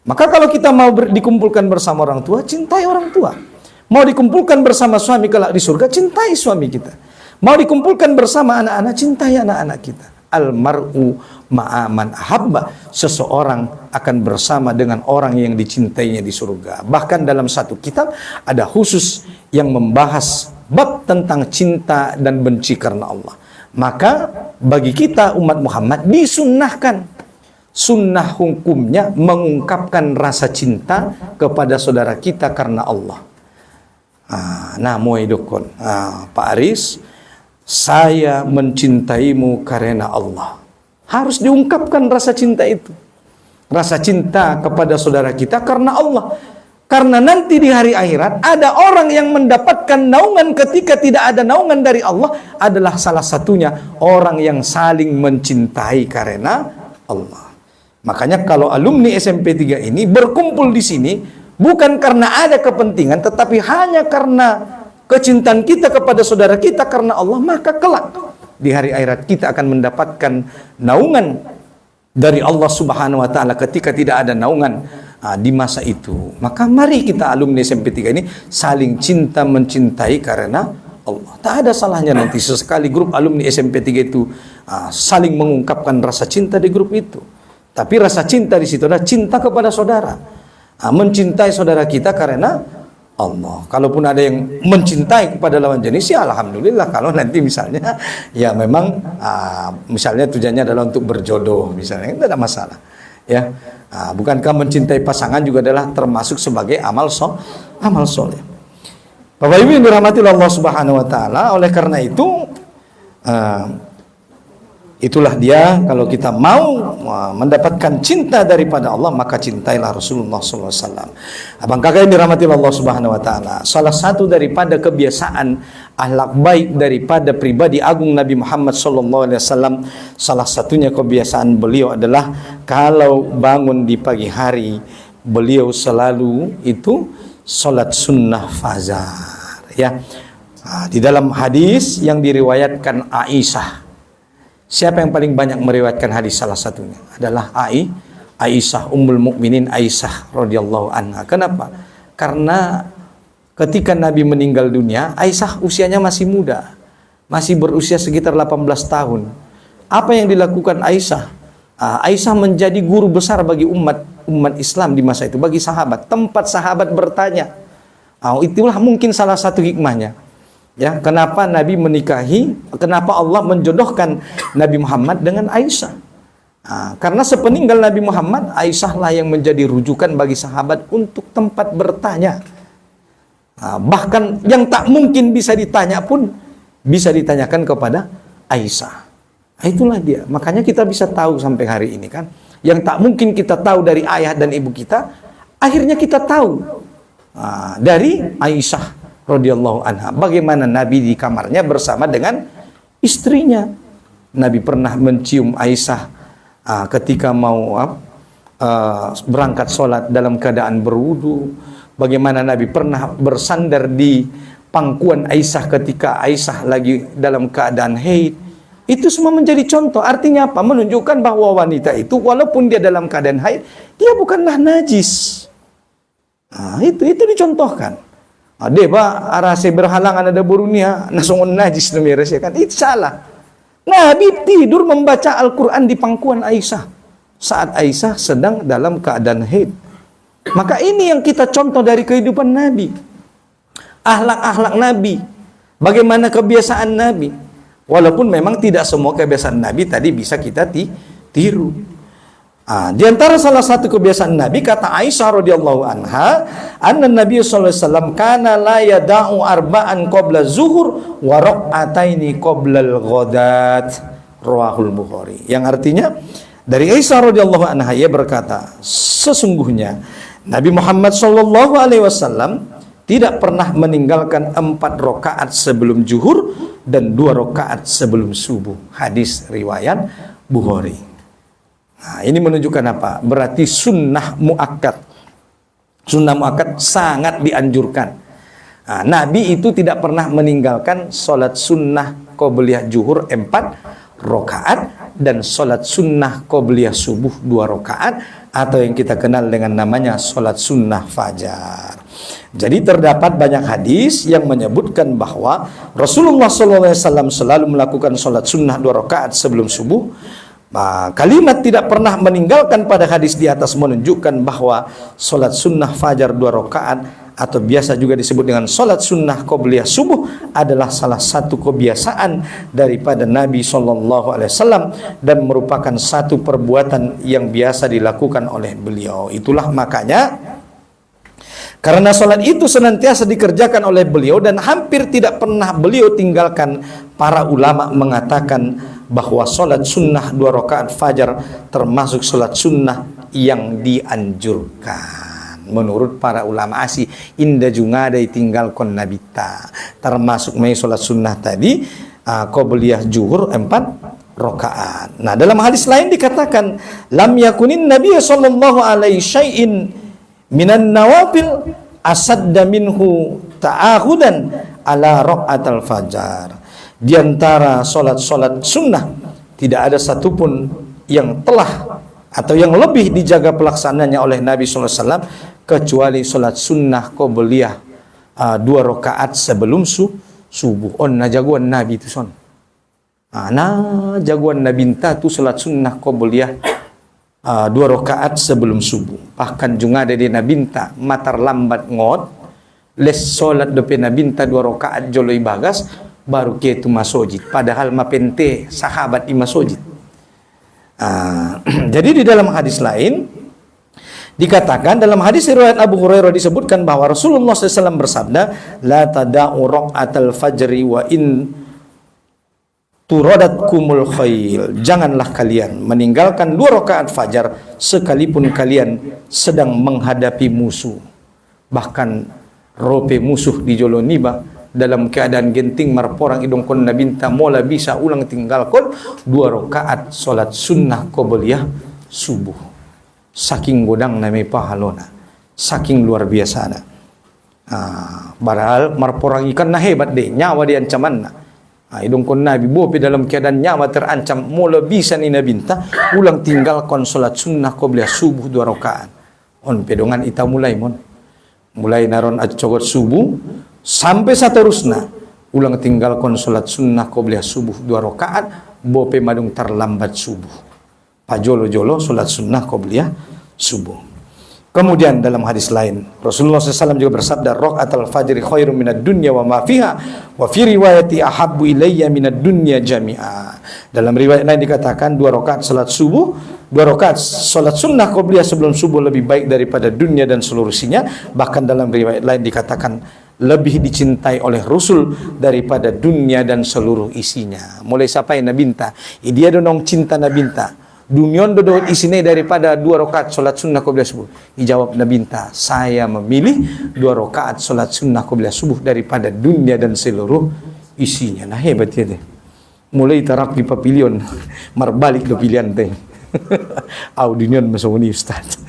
Maka kalau kita mau dikumpulkan bersama orang tua, cintai orang tua. Mau dikumpulkan bersama suami kelak di surga, cintai suami kita. Mau dikumpulkan bersama anak-anak, cintai anak-anak kita. Almar'u ma'aman ahabba. Seseorang akan bersama dengan orang yang dicintainya di surga. Bahkan dalam satu kitab ada khusus yang membahas bab tentang cinta dan benci karena Allah. Maka bagi kita umat Muhammad disunnahkan, sunnah hukumnya mengungkapkan rasa cinta kepada saudara kita karena Allah. Moy dukun, Pak Aris, saya mencintaimu karena Allah. Harus diungkapkan rasa cinta itu. Rasa cinta kepada saudara kita karena Allah. Karena nanti di hari akhirat ada orang yang mendapatkan naungan ketika tidak ada naungan dari Allah, adalah salah satunya orang yang saling mencintai karena Allah. Makanya kalau alumni SMP 3 ini berkumpul di sini bukan karena ada kepentingan, tetapi hanya karena kecintaan kita kepada saudara kita karena Allah, maka kelak di hari akhirat kita akan mendapatkan naungan dari Allah Subhanahu wa taala ketika tidak ada naungan di masa itu. Maka mari kita alumni SMP 3 ini saling cinta mencintai karena Allah. Tak ada salahnya nanti sesekali grup alumni SMP 3 itu saling mengungkapkan rasa cinta di grup itu. Tapi rasa cinta di situ adalah cinta kepada saudara. Mencintai saudara kita karena Allah. Kalaupun ada yang mencintai kepada lawan jenis, ya alhamdulillah. Kalau nanti misalnya ya memang misalnya tujuannya adalah untuk berjodoh misalnya, tidak ada masalah. Ya, bukankah mencintai pasangan juga adalah termasuk sebagai amal soleh? Bapak Ibu yang dirahmati Allah Subhanahu wa taala, oleh karena itu itulah dia, kalau kita mau mendapatkan cinta daripada Allah, maka cintailah Rasulullah SAW. Abang kakak yang dirahmati Allah Subhanahu wa taala, salah satu daripada kebiasaan akhlak baik daripada pribadi agung Nabi Muhammad SAW, salah satunya kebiasaan beliau adalah kalau bangun di pagi hari, beliau selalu itu salat sunnah fajar. Ya, di dalam hadis yang diriwayatkan Aisyah. Siapa yang paling banyak meriwayatkan hadis? Salah satunya adalah Aisyah, Ummul Mukminin Aisyah radhiyallahu anha. Kenapa? Karena ketika Nabi meninggal dunia, Aisyah usianya masih muda, masih berusia sekitar 18 tahun. Apa yang dilakukan Aisyah? Aisyah menjadi guru besar bagi umat Islam di masa itu, bagi sahabat. Tempat sahabat bertanya. Itulah mungkin salah satu hikmahnya. Ya, kenapa Nabi menikahi, kenapa Allah menjodohkan Nabi Muhammad dengan Aisyah? Karena sepeninggal Nabi Muhammad, Aisyah lah yang menjadi rujukan bagi sahabat untuk tempat bertanya. Bahkan yang tak mungkin bisa ditanya pun bisa ditanyakan kepada Aisyah. Itulah dia. Makanya kita bisa tahu sampai hari ini kan. Yang tak mungkin kita tahu dari ayah dan ibu kita, akhirnya kita tahu dari Aisyah radhiyallahu anha. Bagaimana Nabi di kamarnya bersama dengan istrinya. Nabi pernah mencium Aisyah ketika mau berangkat sholat dalam keadaan berwudu. Bagaimana Nabi pernah bersandar di pangkuan Aisyah ketika Aisyah lagi dalam keadaan haid. Itu semua menjadi contoh. Artinya apa? Menunjukkan bahwa wanita itu walaupun dia dalam keadaan haid, dia bukanlah najis. Itu dicontohkan. Deba arase berhalangan ada burunia nasungun najis numeres ya kan? Itu salah. Nabi tidur membaca Al-Quran di pangkuan Aisyah saat Aisyah sedang dalam keadaan haid. Maka ini yang kita contoh dari kehidupan Nabi. Akhlak-akhlak Nabi. Bagaimana kebiasaan Nabi. Walaupun memang tidak semua kebiasaan Nabi tadi bisa kita tiru. Di antara salah satu kebiasaan Nabi, kata Aisyah radhiyallahu anha, anna Nabi sallallahu alaihi wasallam kana la yada'u arba'an qabla zuhur wa rak'ataini qabla al-ghadat. Rawahul Bukhari. Yang artinya dari Aisyah radhiyallahu anha, ia berkata, sesungguhnya Nabi Muhammad sallallahu alaihi wasallam tidak pernah meninggalkan 4 rakaat sebelum zuhur dan 2 rakaat sebelum subuh. Hadis riwayat Bukhari. Ini menunjukkan apa? Berarti sunnah muakkad. Sunnah muakkad sangat dianjurkan. Nabi itu tidak pernah meninggalkan sholat sunnah qobliyah zuhur 4 rakaat dan sholat sunnah qobliyah subuh 2 rakaat, atau yang kita kenal dengan namanya sholat sunnah fajar. Jadi terdapat banyak hadis yang menyebutkan bahwa Rasulullah SAW selalu melakukan sholat sunnah 2 rakaat sebelum subuh. Kalimat tidak pernah meninggalkan pada hadis di atas menunjukkan bahwa sholat sunnah fajar 2 rakaat atau biasa juga disebut dengan sholat sunnah qobliyah subuh adalah salah satu kebiasaan daripada Nabi SAW dan merupakan satu perbuatan yang biasa dilakukan oleh beliau. Itulah makanya karena sholat itu senantiasa dikerjakan oleh beliau dan hampir tidak pernah beliau tinggalkan, para ulama mengatakan bahwa sholat sunnah 2 rakaat fajar termasuk sholat sunnah yang dianjurkan. Menurut para ulama asih, inda jungadai tinggal kon nabita. Termasuk may sholat sunnah tadi, qobliyah zuhur 4 rakaat. Nah, dalam hadis lain dikatakan, lam yakunin Nabi sallallahu alaihi syai'in minan nawafil asadda minhu ta'ahudan ala raqatal fajar. Di antara solat-solat sunnah tidak ada satupun yang telah atau yang lebih dijaga pelaksananya oleh Nabi SAW kecuali solat sunnah qobliyah 2 rakaat sebelum subuh. Jagoan Nabi itu son. Jagoan Nabi itu solat sunnah qobliyah 2 rakaat sebelum subuh. Bahkan juga ada di nabinta matar lambat ngot les solat dope nabinta 2 rakaat joloi bagas baru ke itu masjid. Padahal mapente sahabat di masjid. Jadi di dalam hadis lain dikatakan, dalam hadis riwayat Abu Hurairah disebutkan bahwa Rasulullah SAW bersabda, la tada'u raq'atal fajri wa in turadatkumul khail. Janganlah kalian meninggalkan 2 rakaat fajar sekalipun kalian sedang menghadapi musuh. Bahkan rope musuh di Joloniba dalam keadaan genting marporang idong kon nabinta mola bisa ulang tinggal kon 2 rakaat solat sunnah qobliyah subuh. Saking godang nami pahalona, saking luar biasa na. Padahal marporang ikan na hebat deh, nyawa di ancaman na. Idong kon nabi bopi dalam keadaan nyawa terancam mola bisa ni nabinta ulang tinggal kon solat sunnah qobliyah subuh 2 rakaat. On pedongan ita mulai mulai naron acogot subuh sampai saterusna ulang tinggal kon solat sunnah qobliyah subuh 2 rakaat bope madung terlambat subuh pajolo-jolo solat sunnah qobliyah subuh. Kemudian dalam hadis lain Rasulullah SAW juga bersabda, raqatul fajri khairum minad dunya wa ma fiha wa fi riwayati ahabbu ilayya minad dunya jami'a. Dalam riwayat lain dikatakan 2 rakaat salat subuh 2 rakaat salat sunnah qobliyah sebelum subuh lebih baik daripada dunia dan seluruh isinya. Bahkan dalam riwayat lain dikatakan lebih dicintai oleh Rasul daripada dunia dan seluruh isinya. Mulai siapa yang nabinta? Dia donong cinta nabinta. Dunia dodo isinya daripada 2 rakaat salat sunnah qobliyah subuh. Dijawab nabinta, saya memilih 2 rakaat salat sunnah qobliyah subuh daripada dunia dan seluruh isinya. Nah hebat ya deh. Mulai tarak di papilion, marbalik ke pilihan teh. Audinion masuk ni Ustaz.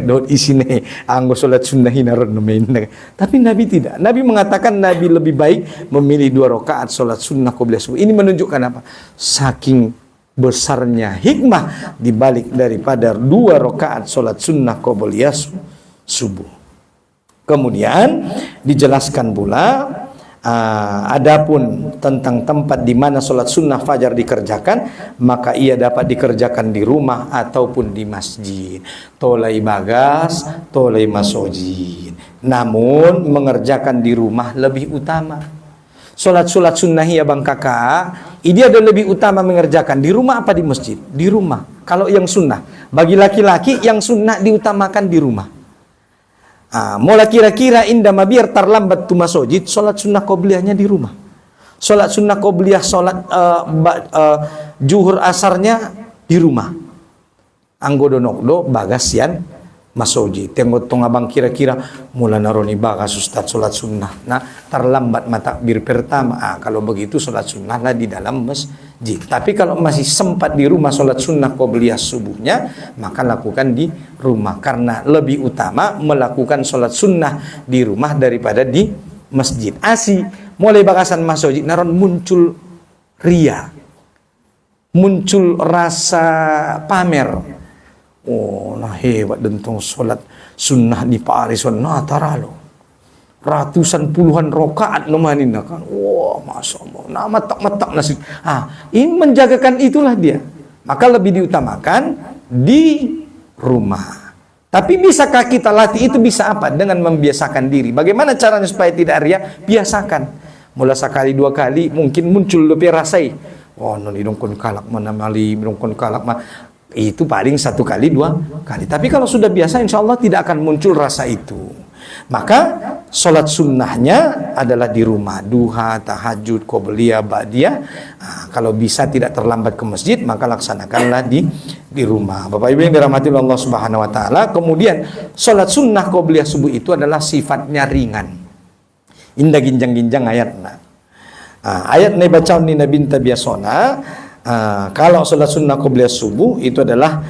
Dot isine anggo salat sunnah hinaron main. Tapi Nabi tidak. Nabi mengatakan Nabi lebih baik memilih 2 rakaat salat sunnah qobliyah subuh. Ini menunjukkan apa? Saking besarnya hikmah dibalik daripada 2 rakaat salat sunnah qobliyah subuh. Kemudian dijelaskan pula adapun tentang tempat di mana salat sunnah fajar dikerjakan, maka ia dapat dikerjakan di rumah ataupun di masjid. Tolai bagas, tolai masjid. Namun mengerjakan di rumah lebih utama. Solat sunnah ya bang kakak, dia ada lebih utama mengerjakan di rumah apa di masjid? Di rumah. Kalau yang sunnah, bagi laki-laki yang sunnah diutamakan di rumah. Mulai kira-kira indama biar terlambat tu masjid, solat sunnah qobliyahnya di rumah. Solat sunnah qobliyah, solat juhur asarnya di rumah. Anggo donokdo bagasian masjid. Tengok tong abang kira-kira mula naroni bagas Ustaz solat sunnah. Nah terlambat matakbir pertama. Kalau begitu solat sunnah lah di dalam masjid. Tapi kalau masih sempat di rumah solat sunnah qobliyah subuhnya, maka lakukan di rumah. Karena lebih utama melakukan solat sunnah di rumah daripada di masjid. Mulai bagasan masjid naron muncul ria, muncul rasa pamer. Oh, nah hebat dentong solat sunnah di Parisan. Nah taralo ratusan puluhan rokaat nomanin kan. Wah, masya Allah. Nah matak nasib. Ini menjagakan itulah dia. Maka lebih diutamakan di rumah. Tapi bisakah kita latih itu? Bisa apa? Dengan membiasakan diri. Bagaimana caranya supaya tidak ria? Biasakan. Mulai sekali 2 kali mungkin muncul lebih rasai. Oh, noni dongkon kalak mana mali dongkon kalak mah. Itu paling 1 kali 2 kali. Tapi kalau sudah biasa insya Allah tidak akan muncul rasa itu. Maka sholat sunnahnya adalah di rumah. Duha, tahajud, qobliyah, ba'diyah. Kalau bisa tidak terlambat ke masjid, maka laksanakanlah di rumah. Bapak Ibu yang dirahmati Allah Subhanahu wa taala. Kemudian sholat sunnah qobliyah subuh itu adalah sifatnya ringan. Indah ginjang-ginjang ayatnya. Ayat ini baca ni nabinta biasona. Kalau sholat sunnah qobliyah subuh itu adalah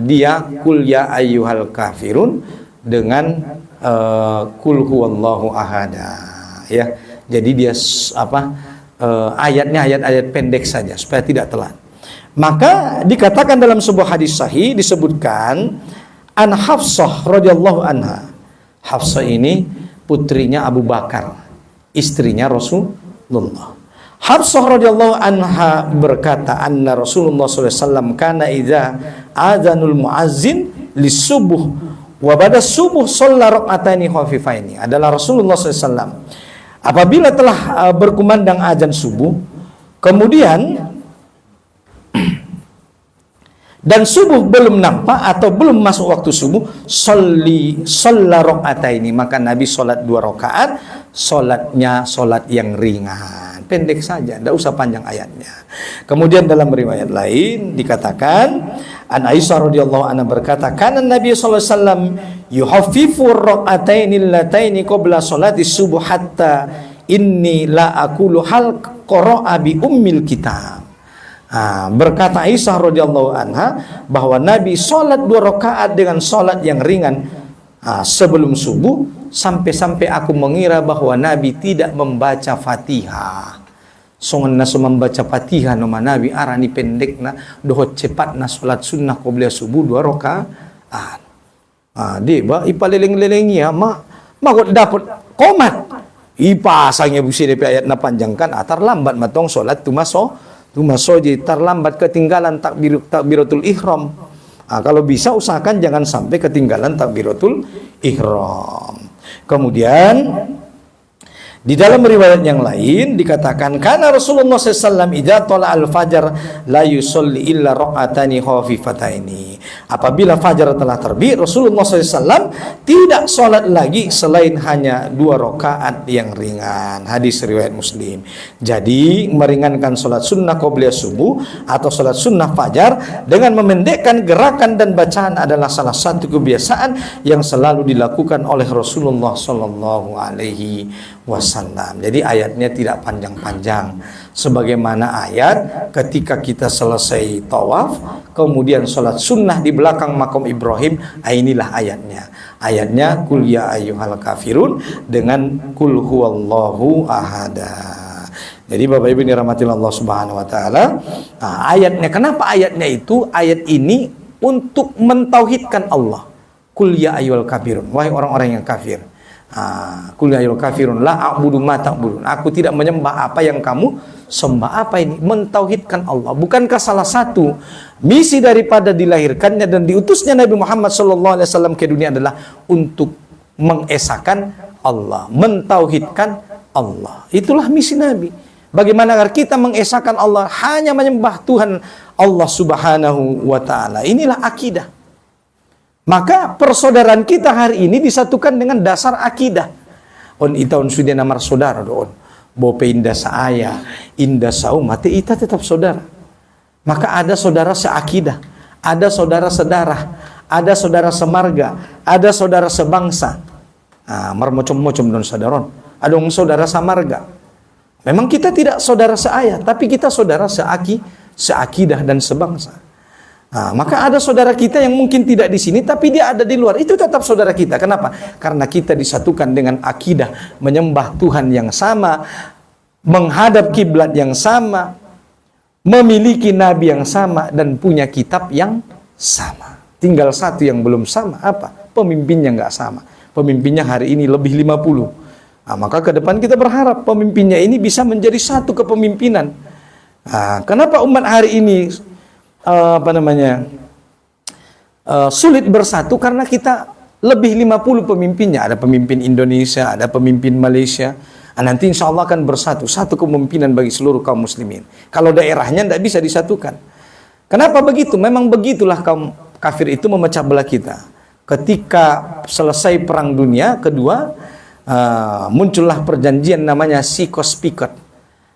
dia kul ya ayyuhal kafirun dengan kul huwallahu ahada ya. Jadi dia ayatnya ayat-ayat pendek saja supaya tidak telat. Maka dikatakan dalam sebuah hadis sahih disebutkan an Hafsah radhiyallahu anha. Hafsah ini putrinya Abu Bakar, istrinya Rasulullah. Hafsah radhiyallahu anha berkata, anna Rasulullah SAW kana idza adzanul muazzin lisubuh wa ba'da subuh shalla rak'ataini khafifaini. Adalah Rasulullah SAW apabila telah berkumandang azan subuh, kemudian dan subuh belum nampak atau belum masuk waktu subuh, shalla rak'ataini, maka Nabi salat 2 rakaat, salatnya salat yang ringan. Pendek saja, tidak usah panjang ayatnya. Kemudian dalam riwayat lain dikatakan an Aisyah radhiyallahu anha berkata, kana Nabi sallallahu alaihi wasallam yuhaffifu rak'ataini allataini qabla salati subuh hatta inni la aqulu hal qara'a bi ummil kitab. Berkata Aisyah radhiyallahu anha bahwa Nabi salat 2 rakaat dengan salat yang ringan sebelum subuh, sampai-sampai aku mengira bahwa Nabi tidak membaca Fatihah. Songan naso membaca Fatihah nama Nabi arani pendek na dohot cepat na salat sunnah qobliyah subuh 2 rakaat. Ba ipaleleng-lelengi magot dapat komat. Ipasangnya busi DP ayat na panjangkan terlambat matong salat tumasoji terlambat ketinggalan takbiratul ihram. Kalau bisa usahakan jangan sampai ketinggalan takbiratul ihram. Kemudian Di dalam riwayat yang lain dikatakan karena Rasulullah SAW idza tala al-fajar la yusolli illa raq'atani khafifataini. Apabila fajar telah terbit, Rasulullah SAW tidak sholat lagi selain hanya 2 rakaat yang ringan. Hadis riwayat Muslim. Jadi meringankan sholat sunnah qobliyah subuh atau sholat sunnah fajar dengan memendekkan gerakan dan bacaan adalah salah satu kebiasaan yang selalu dilakukan oleh Rasulullah SAW. Jadi ayatnya tidak panjang-panjang, sebagaimana ayat ketika kita selesai tawaf kemudian sholat sunnah di belakang makam Ibrahim. Inilah ayatnya kul ya ayyuhal kafirun dengan kul huwallahu ahada. Jadi Bapak Ibu dirahmati Allah Subhanahu wa taala, ayatnya, kenapa ayatnya itu? Ayat ini untuk mentauhidkan Allah. Kul ya ayyuhal kafirun, wahai orang-orang yang kafir. Kul ya ayyuhal kafirun la a'budu ma ta'budun. Aku tidak menyembah apa yang kamu sembah. Apa ini? Mentauhidkan Allah. Bukankah salah satu misi daripada dilahirkannya dan diutusnya Nabi Muhammad SAW ke dunia adalah untuk mengesahkan Allah, mentauhidkan Allah. Itulah misi Nabi. Bagaimana agar kita mengesahkan Allah, hanya menyembah Tuhan Allah Subhanahu wa taala. Inilah akidah. Maka persaudaraan kita hari ini disatukan dengan dasar akidah. On itaun sudah namar saudara doon. Bope indah saaya, indah sau mati ita tetap saudara. Maka ada saudara seakidah, ada saudara sedarah, ada saudara semarga, ada saudara sebangsa. Marmocom-mocom don sadaron. Ada saudara samarga. Memang kita tidak saudara seayah, tapi kita saudara seakidah dan sebangsa. Maka ada saudara kita yang mungkin tidak di sini, tapi dia ada di luar. Itu tetap saudara kita. Kenapa? Karena kita disatukan dengan akidah, menyembah Tuhan yang sama, menghadap kiblat yang sama, memiliki nabi yang sama, dan punya kitab yang sama. Tinggal satu yang belum sama, apa? Pemimpinnya nggak sama. Pemimpinnya hari ini lebih 50. Maka ke depan kita berharap pemimpinnya ini bisa menjadi satu kepemimpinan. Kenapa umat hari ini sulit bersatu? Karena kita lebih 50 pemimpinnya. Ada pemimpin Indonesia, ada pemimpin Malaysia. Nanti insya Allah akan bersatu, satu kepemimpinan bagi seluruh kaum muslimin. Kalau daerahnya tidak bisa disatukan. Kenapa begitu? Memang begitulah kaum kafir itu memecah belah kita. Ketika selesai perang dunia kedua, muncullah perjanjian namanya Sykes-Picot.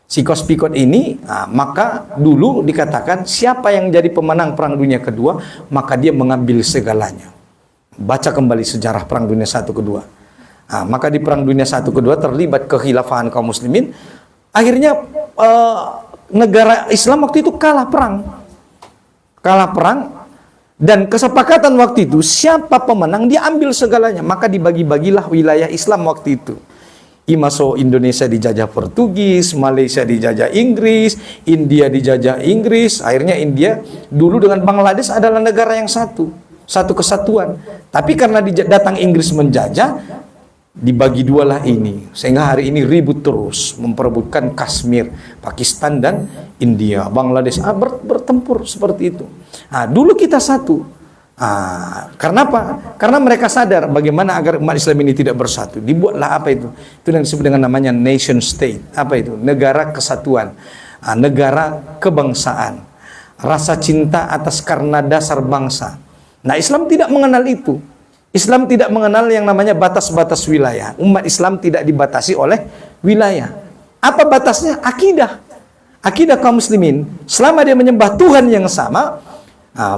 Sykes-Picot ini, maka dulu dikatakan siapa yang jadi pemenang perang dunia kedua, maka dia mengambil segalanya. Baca kembali sejarah perang dunia 1 kedua. Maka di perang dunia 1 kedua terlibat kekhilafahan kaum muslimin. Akhirnya negara Islam waktu itu kalah perang, dan kesepakatan waktu itu siapa pemenang dia ambil segalanya. Maka dibagi-bagilah wilayah Islam waktu itu. Imaso Indonesia dijajah Portugis, Malaysia dijajah Inggris, India dijajah Inggris. Akhirnya India dulu dengan Bangladesh adalah negara yang satu kesatuan. Tapi karena datang Inggris menjajah, dibagi dualah ini. Sehingga hari ini ribut terus memperebutkan Kashmir, Pakistan dan India, Bangladesh bertempur seperti itu. Dulu kita satu. Karena apa? Karena mereka sadar bagaimana agar umat Islam ini tidak bersatu. Dibuatlah apa itu? Itu yang disebut dengan namanya nation state. Apa itu? Negara kesatuan, negara kebangsaan, rasa cinta atas karena dasar bangsa. Nah, Islam tidak mengenal itu. Islam tidak mengenal yang namanya batas-batas wilayah. Umat Islam tidak dibatasi oleh wilayah. Apa batasnya? Akidah. Akidah kaum muslimin, selama dia menyembah Tuhan yang sama,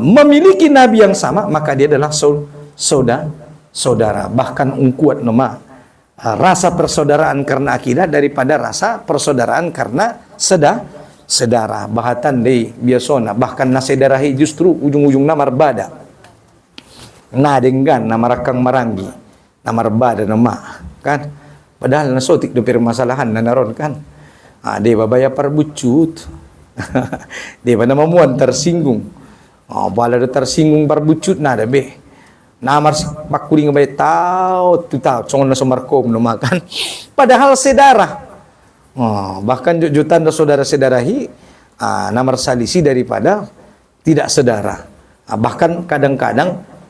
memiliki nabi yang sama, maka dia adalah saudara. Bahkan ungkuat nama rasa persaudaraan karena akidah daripada rasa persaudaraan karena sedara. Bahatan deh biasona, bahkan nasedarahi justru ujung-ujung namar bada. Nadenggan nama rakang marangi, namar bada nama kan. Padahal nasotik do permasalahan nanaron kan. Dia babaya parbucut. Dia pada mamuan tersinggung. Bala tersinggung parbucut nada be. Namar pakuring bay tau congon na sumarkom no makan. Padahal sedara. Bahkan jujutan do saudara-saudarahi namar salisi daripada tidak sedara. Bahkan kadang-kadang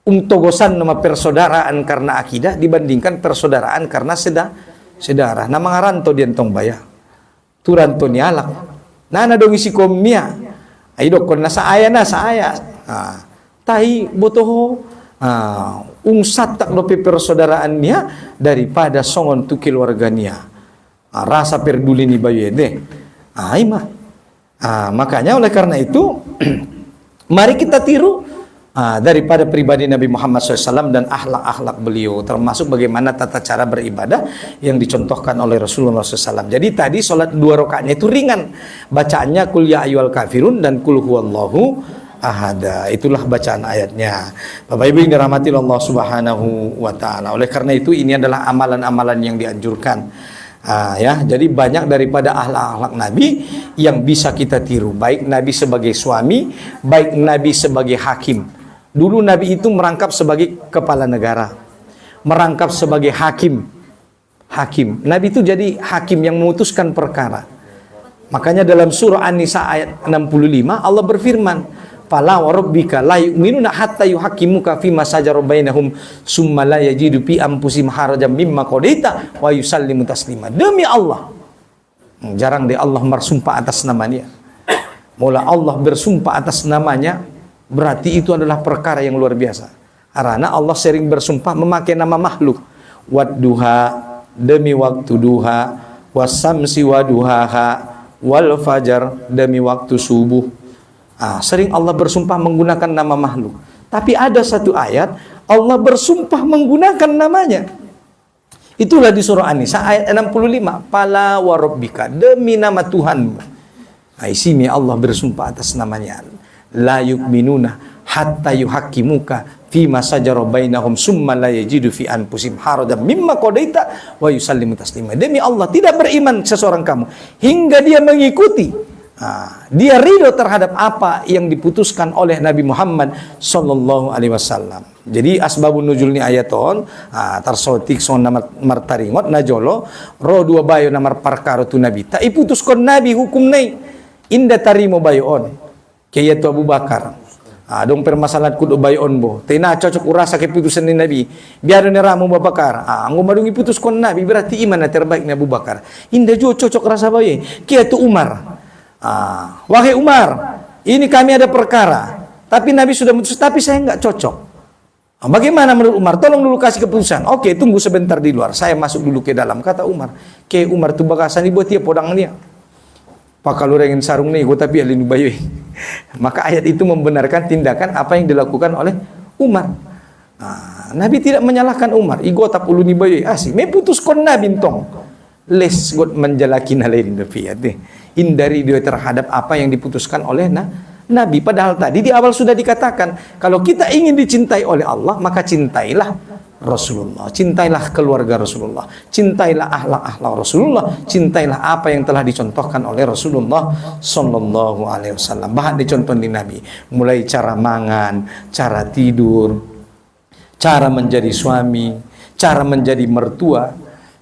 togosan nama persaudaraan karena akidah dibandingkan persaudaraan karena Sedara, nama ngaranto dia tong baya. Turanto ni alak. Nana dong isi komnya. Ayo kon nasa aya na sa aya. Tahi botoho. Ungsat tak dope persaudaraannya daripada songon tu keluarganya. Rasa peduli ni bayu deh. Makanya oleh karena itu mari kita tiru daripada pribadi Nabi Muhammad SAW dan akhlak-akhlak beliau, termasuk bagaimana tata cara beribadah yang dicontohkan oleh Rasulullah SAW. Jadi tadi sholat 2 rakaatnya itu ringan, bacaannya kul ya ayyuhal kafirun dan kul huwallahu ahada. Itulah bacaan ayatnya. Bapak Ibu yang dirahmati Allah Subhanahu wa taala. Oleh karena itu ini adalah amalan-amalan yang dianjurkan. Jadi banyak daripada akhlak-akhlak Nabi yang bisa kita tiru, baik Nabi sebagai suami, baik Nabi sebagai hakim. Dulu Nabi itu merangkap sebagai kepala negara, merangkap sebagai hakim. Nabi itu jadi hakim yang memutuskan perkara. Makanya dalam surah An-Nisa ayat 65 Allah berfirman, "Fala wa rabbika la yu'minuna hatta yuhaqqimuka fima shajara bainahum summa la yajidu fi anfusihim harajan mimma qadaita wa yusallimu taslima." Demi Allah. Jarang deh Allah bersumpah atas namanya. Mula Allah bersumpah atas namanya, berarti itu adalah perkara yang luar biasa. Karena Allah sering bersumpah memakai nama makhluk. Wadduha, demi waktu duha, wasamsi waduhaha, wal fajar, demi waktu subuh. Sering Allah bersumpah menggunakan nama makhluk. Tapi ada satu ayat Allah bersumpah menggunakan namanya. Itulah di surah An-Nisa ayat 65. Fala wa rabbika, demi nama Tuhanmu. Di sini Allah bersumpah atas namanya. La yu'minuna hatta yuhaqqimuka fima shajara bainahum summa la yajidu fi anfusihim harajan mimma qadaita wa yusallimu taslima. Demi Allah, tidak beriman seseorang kamu hingga dia mengikuti, dia ridho terhadap apa yang diputuskan oleh Nabi Muhammad sallallahu alaihi wasallam. Jadi asbabun nuzul ni ayaton tarsotik son namar martaringot najolo ro dua bayo namar perkara tu Nabi ta iputuskon Nabi hukum nai inda tarimo bayon kaya tu Abu Bakar. Dong permasalahan kudu bayon bo. Tina cocok urasa keputusan ni Nabi. Biar ni ramu Abu Bakar. Anggo madung iputuskon Nabi berarti iman na terbaik ni Abu Bakar. Inda jo cocok rasa baye. Kaya tu Umar. Wahai Umar, ini kami ada perkara, tapi Nabi sudah memutus, tapi saya enggak cocok. Bagaimana menurut Umar? Tolong dulu kasih keputusan. Oke, tunggu sebentar di luar. Saya masuk dulu ke dalam. Kata Umar. Ke Umar tu bagasan dibuat dia podang dia. Pakalurengin sarung nih, gue tapi alinu bayu. Maka ayat itu membenarkan tindakan apa yang dilakukan oleh Umar. Nabi tidak menyalahkan Umar. Igo tak ulu ni bayu. Asih, me putuskon Nabi tong. Les got menjalaki nalain deh. Hindari dia terhadap apa yang diputuskan oleh Nabi. Padahal tadi di awal sudah dikatakan, kalau kita ingin dicintai oleh Allah, maka cintailah Rasulullah, cintailah keluarga Rasulullah, cintailah akhlak-akhlak Rasulullah, cintailah apa yang telah dicontohkan oleh Rasulullah sallallahu alaihi wasallam. Bahan dicontoh di Nabi, mulai cara mangan, cara tidur, cara menjadi suami, cara menjadi mertua.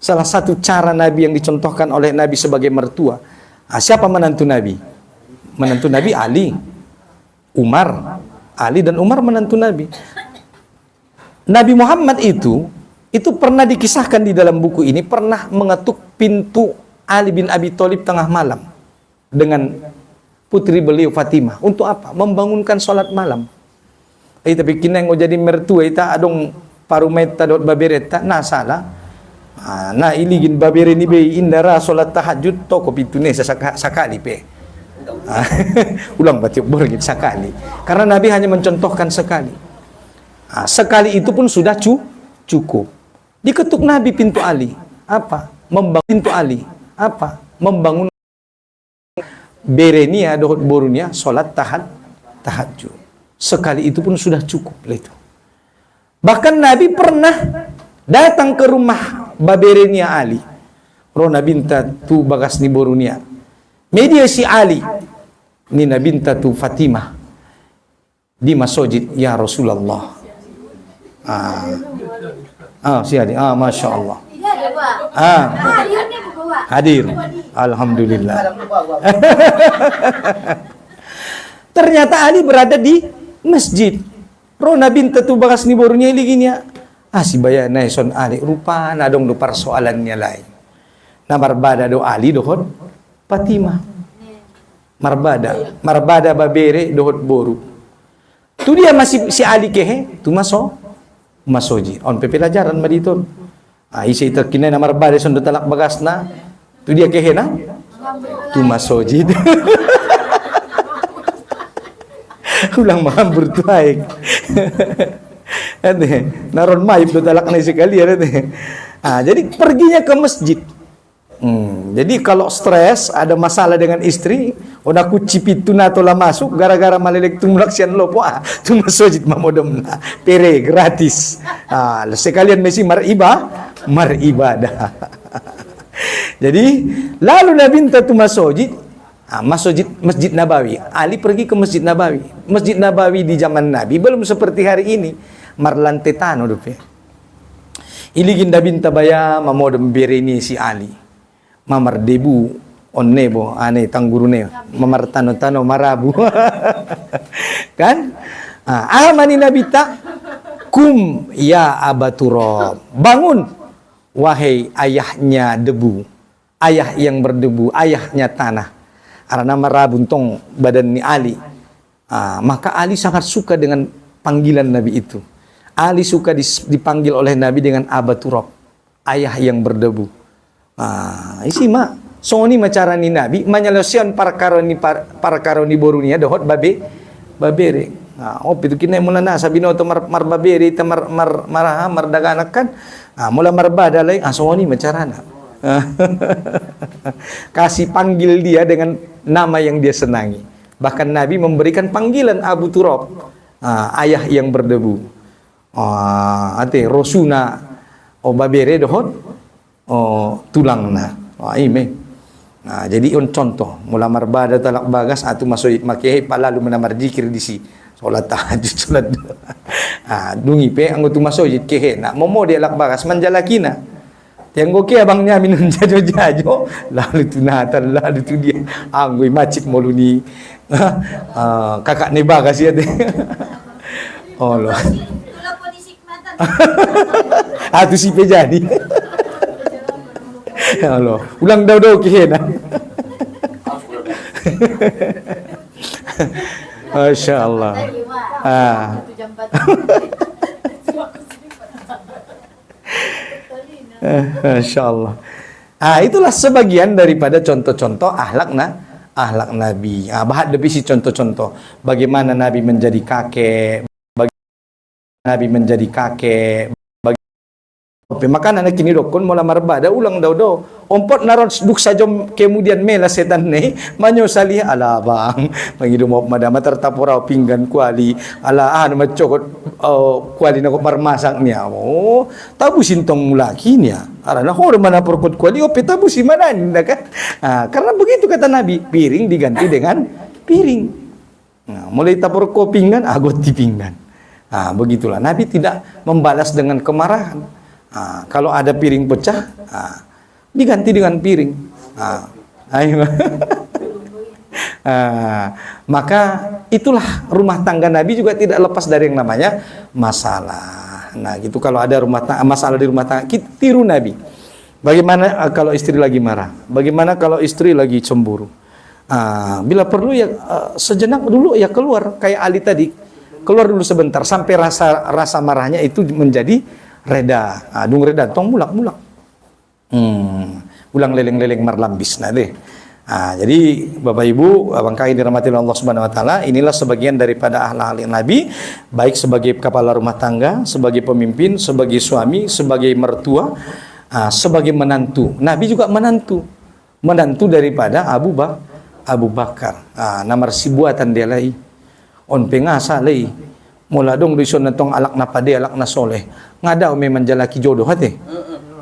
Salah satu cara Nabi yang dicontohkan oleh Nabi sebagai mertua. Siapa menantu Nabi? Menantu Nabi Ali, Umar. Ali dan Umar menantu Nabi. Nabi Muhammad itu pernah dikisahkan di dalam buku ini, pernah mengetuk pintu Ali bin Abi Thalib tengah malam dengan putri beliau Fatimah. Untuk apa? Membangunkan sholat malam. Tapi kina yang jadi mertua itu adong parumeta dot babereta nah salah. Iligin babere ni be indara sholat tahajud toko pintu ni sakali pe. Ulang batik borgit sakali. Karena Nabi hanya mencontohkan sekali. Sekali itu pun sudah cukup. Diketuk Nabi pintu Ali. Apa? Membangun pintu Ali. Apa? Membangun berenia dohot borunia sholat tahajud. Sekali itu pun sudah cukup itu. Bahkan Nabi pernah datang ke rumah baberenia Ali. Rona binta tu bagas ni borunia. Media si Ali. Nina binta tu Fatimah. Di masjid ya Rasulullah. Si Adi. Masya Allah. Hadir. Alhamdulillah. Ternyata Ali berada di masjid. Rona binta tu bagas ni borunia liginya. Si bayana son Ali rupa nadong do persoalannya lain. Nah marbada do Ali dohot Fatimah. Marbada babere dohot boru. Tu dia masih si Ali kehe, tu masoji. On pe pelajaran maditon. Isi terkina na marbada son talak bagasna. Tu dia kehe na. Tu masoji. Ulang mahambur tu aik. Ade, naron maib do talak na sekali ade. Jadi perginya ke masjid. Jadi kalau stres, ada masalah dengan istri, udah aku cipitu na tola masuk, gara-gara malelek tumulak sian lopo, tu masjid mamodom na, pere gratis. Sekalian mesti maribadah. Jadi lalu Nabi minta tu masjid, Masjid Nabawi. Ali pergi ke Masjid Nabawi. Masjid Nabawi di zaman Nabi belum seperti hari ini, marlantai tanah dupe. Iligin Nabi tabaya mamodom berini si Ali. Mamar debu onnebo ane tanggurune mamar tano marabu kan amani Nabi tak kum ya abaturab, bangun wahai ayahnya debu, ayah yang berdebu, ayahnya tanah, karena marabuntong badan ni Ali. Maka Ali sangat suka dengan panggilan Nabi itu. Ali suka dipanggil oleh Nabi dengan abaturab, ayah yang berdebu. Isi soni macarani Nabi manyalosion parkaroni borunia dohot babere. Itu kina mula na sabi no to mar babere ta mar daganak kan. Mula marbada lai soni macarana. Kasih panggil dia dengan nama yang dia senangi. Bahkan Nabi memberikan panggilan Abu Turab, ayah yang berdebu. Ate rosuna babere dohot tulang na. Jadi contoh mula marbada talak bagas atu masuk makehe palalu menamar zikir di si salat tahajud salat. Dungi pe anggo tu masuk kehe nak momo dia lak bagas manjalakina. Tianggo ke abangnya minum jajo-jajo lalu tu natan lalu tu dia anggo macik moluni. Kakak ni bagas ya deh. Allah. Itulah polisi matan. Atu si pe jadi. Ya Allah, ulang daw kihena. Masya Allah. Masya Allah. Itulah sebagian daripada contoh-contoh ahlak Nabi. Bahad lebih si contoh-contoh bagaimana Nabi menjadi kakek, Nabi menjadi kakek. Makanan na kinirokon mula marbada ulang daw ompot naron duk sajom kemudian mela setan ne manyo salih ala bang mangidum op madama tertapura pinggan kuali ala macokot kuali na ko marmasak niya tabu sintong mulaki niya arana ko mana perkut kuali tabu si manan kan. Karena begitu kata Nabi, piring diganti dengan piring. Mulai tapur ko pinggan agot di pinggan. Begitulah Nabi tidak membalas dengan kemarahan. Kalau ada piring pecah, diganti dengan piring. Maka itulah rumah tangga Nabi juga tidak lepas dari yang namanya masalah. Nah, gitu kalau ada masalah di rumah tangga, kita tiru Nabi. Bagaimana kalau istri lagi marah? Bagaimana kalau istri lagi cemburu? Bila perlu ya sejenak dulu ya keluar kayak Ali tadi. Keluar dulu sebentar sampai rasa marahnya itu menjadi reda. Dung reda tong mulak ulang leleng-leleng marlambis nah deh. Jadi Bapak Ibu abang kami dirahmati Allah Subhanahu wa taala, inilah sebagian daripada akhlak Nabi, baik sebagai kepala rumah tangga, sebagai pemimpin, sebagai suami, sebagai mertua, sebagai menantu. Nabi juga menantu daripada Abu Bakar. Namar si buatan dia lai on pengasa lai mula dong dusun natong alak na pade alak na soleh ngadaw me manjalaki jodoh hati.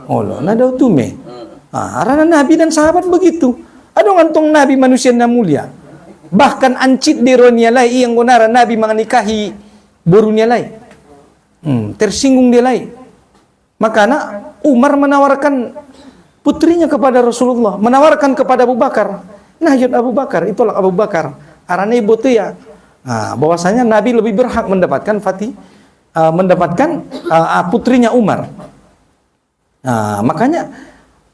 Nadaw tu me. Arana Nabi dan sahabat begitu. Adong antong Nabi manusia na mulia. Bahkan ancit deronia lai yang gonara Nabi menikahi borunya lai. Tersinggung dia lai. Makanya Umar menawarkan putrinya kepada Rasulullah, menawarkan kepada Abu Bakar. Nah, Abu Bakar, itulah Abu Bakar. Arana ibu tu ya. Bahwasanya Nabi lebih berhak mendapatkan putrinya Umar. Makanya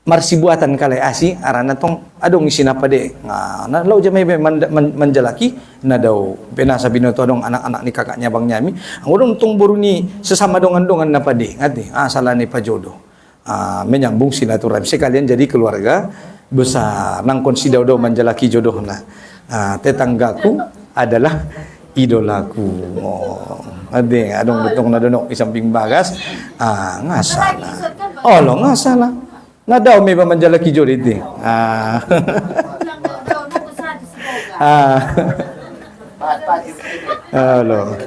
marsi buatan kale asi arana tong adong isin apa de na lau jamai be menjalaki na dau pena sabino to adong anak-anak ni kakaknya Bang Nyami angudong tong boru ni sesama dongan-dongan napa de ngati salah ni pajodoh menyambung silaturahmi sekalian jadi keluarga besar nang kon sidau-dau menjalaki jodohna tetanggaku adalah idolaku ade adong betong na donok di samping bagas ngasalah oh lo ngasalah na daw may pamanjalaki jodoh itu loh.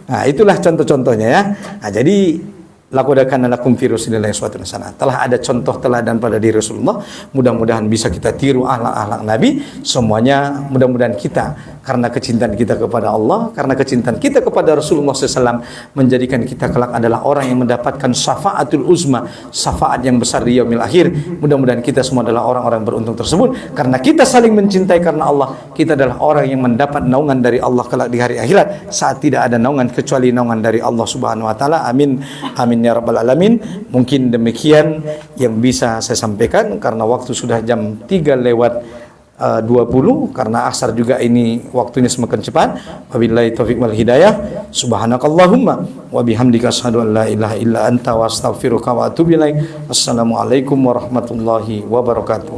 Nah, itulah contoh-contohnya ya. Nah, jadi laqad kana lakum fi rasulillahi uswatun hasanah. Telah ada contoh teladan pada diri Rasulullah. Mudah-mudahan bisa kita tiru akhlak-akhlak Nabi. Semuanya mudah-mudahan kita karena kecintaan kita kepada Allah, karena kecintaan kita kepada Rasulullah SAW menjadikan kita kelak adalah orang yang mendapatkan syafaatul uzma, syafaat yang besar di yaumil akhir. Mudah-mudahan kita semua adalah orang-orang beruntung tersebut karena kita saling mencintai karena Allah. Kita adalah orang yang mendapat naungan dari Allah kelak di hari akhirat saat tidak ada naungan kecuali naungan dari Allah Subhanahu wa taala. Amin. Amin ya rabbal alamin. Mungkin demikian yang bisa saya sampaikan karena waktu sudah jam 3 lewat 20 karena asar juga ini waktunya semakin cepat. Wabillahi taufiq wal hidayah. Subhanakallahumma wa bihamdika asyhadu an la ilaha illa anta wa astaghfiruka wa atubu ilaik. Assalamualaikum warahmatullahi wabarakatuh.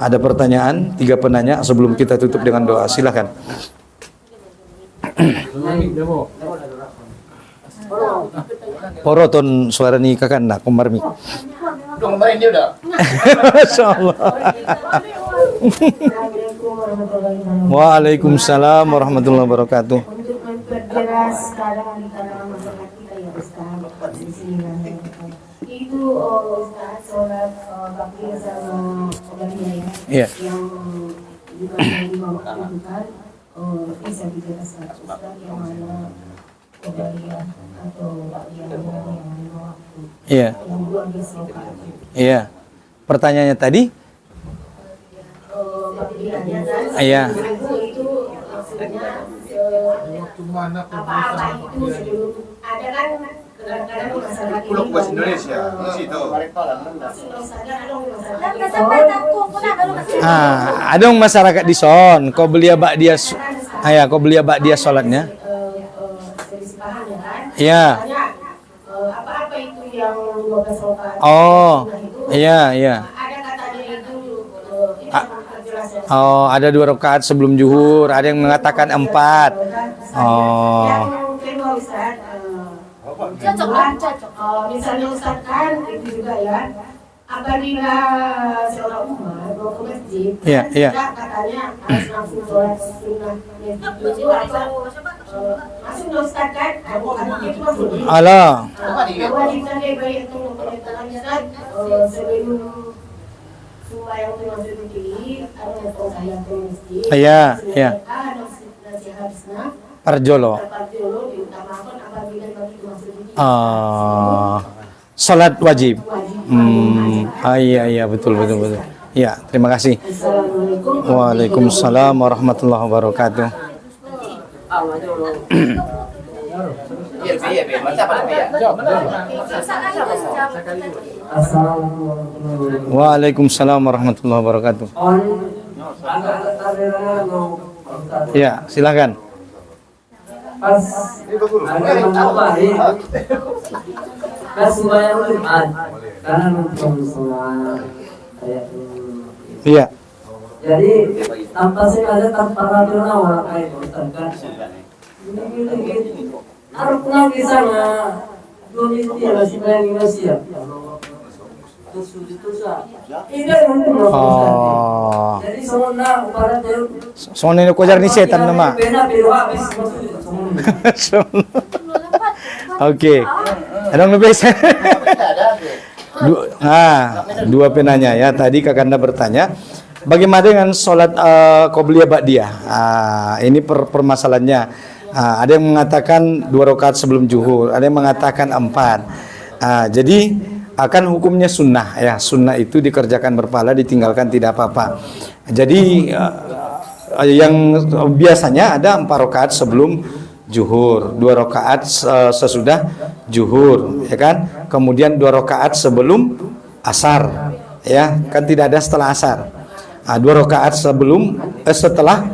Ada pertanyaan? 3 penanya sebelum kita tutup dengan doa. Silakan. Poroton suara ni kakak nak kumarmi. Kemarin dia udah. Masyaallah. Waalaikumsalam warahmatullahi wabarakatuh. Untuk memperjelas keadaan di kalangan masyarakat kita ya Ustaz di sini itu Ustaz sholat bakti sama Qadiyah Iya. yang dibagi 5 waktu itu kan bisa dijelaskan Ustaz yang mana Qadiyah atau yang 5 waktu Iya. yang 12 rakaat. Iya. Pertanyaannya tadi? Iya. Itu maksudnya apa-apa itu sebelum ada kan kadang-kadang masalah Pulau bahasa Indonesia di situ. Adong masyarakat di son, kau beli abak dia, kau beli abak dia sholatnya. Iya. Apa-apa itu yang 12 rakaat. Oh, iya. Ada katanya itu Oh, ada 2 rakaat sebelum zuhur, ada yang mengatakan 4. Oh. Yang kedua Ustaz, cocok. Misalnya Ustaz kan itu juga ya. Apabila seorang umat mau ke masjid, Iya. katanya harus langsung sholat sunnah itu langsung Ustaz kan? Bukan itu maksudnya. Allah. Kewajiban dia baik untuk perintahnya kan sebelum supaya untuk masuk masjid ada yang ke masjid. Iya. Nasihatnya Parjolo. diutamakan apabila masuk masjid. Salat wajib. Iya, betul. Ya, terima kasih. Waalaikumsalam warahmatullahi wabarakatuh. Waalaikumsalam warahmatullahi wabarakatuh. Ya, silakan. Pas sembahyang Jumat karena nonton sholat kayak Iya. jadi tanpa sengaja tanpa radio awal kayak Ustaz kan gini harus lagi sana 2 menit ya sembahyang ini siap terus ini untuk jadi semua pada Soalnya ko jar ni setan nama. Oke. Adong lebih. Dua penanya ya. Tadi Kakanda bertanya, bagaimana dengan sholat qobliyah ba'diyah? Ini permasalahannya. Ada yang mengatakan 2 rakaat sebelum zuhur, ada yang mengatakan 4. Jadi akan hukumnya sunnah ya. Sunnah itu dikerjakan berpahala, ditinggalkan tidak apa-apa. Jadi yang biasanya ada 4 rakaat sebelum zuhur, 2 rakaat sesudah zuhur, ya kan? Kemudian 2 rakaat sebelum asar, ya kan tidak ada setelah asar. 2 rakaat setelah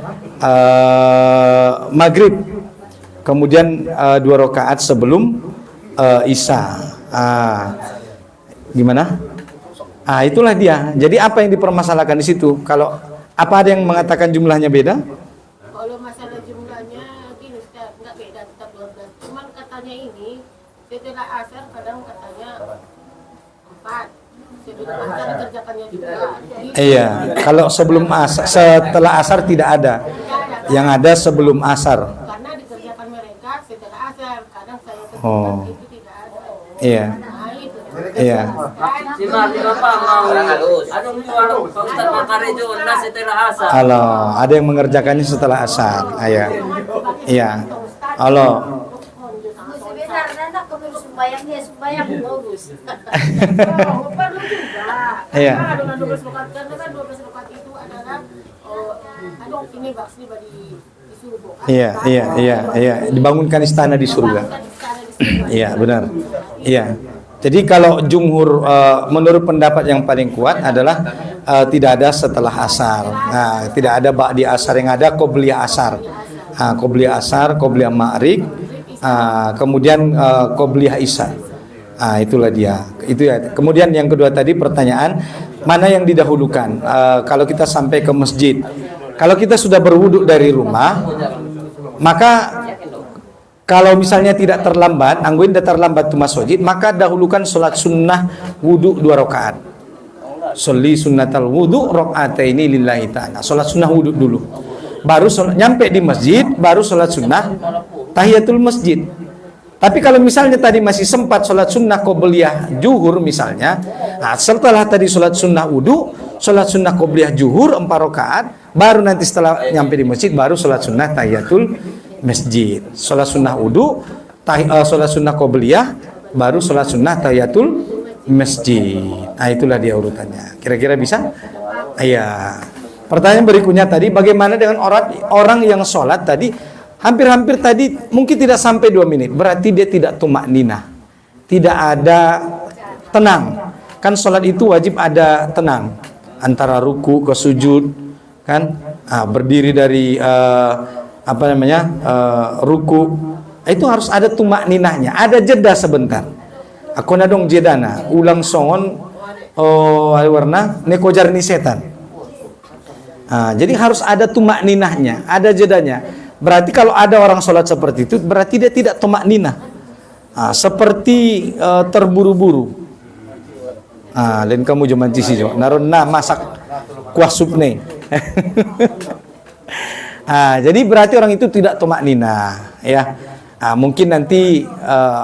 maghrib, kemudian 2 rakaat sebelum isya. Gimana? Itulah dia. Jadi apa yang dipermasalahkan di situ? Kalau apa ada yang mengatakan jumlahnya beda? Kalau masalah jumlahnya gini Ustaz, nggak beda tetap 12. Cuman katanya ini setelah asar kadang katanya 4. Sebelum asar dikerjakannya juga. Iya, kalau sebelum asar, setelah asar tidak ada. Yang ada sebelum asar. Karena dikerjakan mereka setelah asar. Kadang saya Oh. ketika itu tidak ada. Iya. Nah, itu. Iya. Halo, ada yang mengerjakannya setelah asar. Iya. Halo. Sebenarnya nak keburu sembayangnya sembayang bagus. Perlu juga. Iya. Karena dengan 12 rakaat kan 12 rakaat itu adalah ini baksi bagi di surga. Iya. Dibangunkan istana di surga. Iya, benar. Iya. Jadi kalau jumhur menurut pendapat yang paling kuat adalah tidak ada setelah asar. Nah, tidak ada ba'di asar, yang ada qobliyah asar. Qobliyah asar, qobliyah ma'rib, kemudian qobliyah isya. Itulah dia. Itu ya. Kemudian yang kedua tadi pertanyaan, mana yang didahulukan? Kalau kita sampai ke masjid, kalau kita sudah berwuduk dari rumah, maka kalau misalnya tidak terlambat, angguin dah terlambat tu masjid, maka dahulukan solat sunnah wudu 2 rakaat. Sholli sunnatal wudu rakaataini lillahi ta'ala. Solat sunnah wudu dulu. Baru nyampe di masjid, baru solat sunnah tahiyatul masjid. Tapi kalau misalnya tadi masih sempat solat sunnah qobliyah juhur misalnya, setelah tadi solat sunnah wudu, solat sunnah qobliyah juhur 4 rakaat, baru nanti setelah nyampe di masjid, baru solat sunnah tahiyatul masjid. Sholat sunnah wudu, sholat sunnah qobliyah, baru sholat sunnah tahiyatul masjid. Itulah dia urutannya. Kira-kira bisa? Iya. Pertanyaan berikutnya tadi, bagaimana dengan orang yang sholat tadi hampir-hampir tadi mungkin tidak sampai 2 menit, berarti dia tidak tumak ninah, tidak ada tenang. Kan sholat itu wajib ada tenang antara ruku ke sujud, kan? Berdiri dari ruku, itu harus ada tumak ninahnya, ada jeda sebentar. Aku nadong jedana ulang songon warna nekojar ni setan. Jadi harus ada tumak ninahnya, ada jedanya. Berarti kalau ada orang sholat seperti itu, berarti dia tidak tumak ninah, seperti terburu-buru. Lain kamu cuma cisi jo naron masak kuah sup nih. Jadi berarti orang itu tidak tumak nina, ya. Mungkin nanti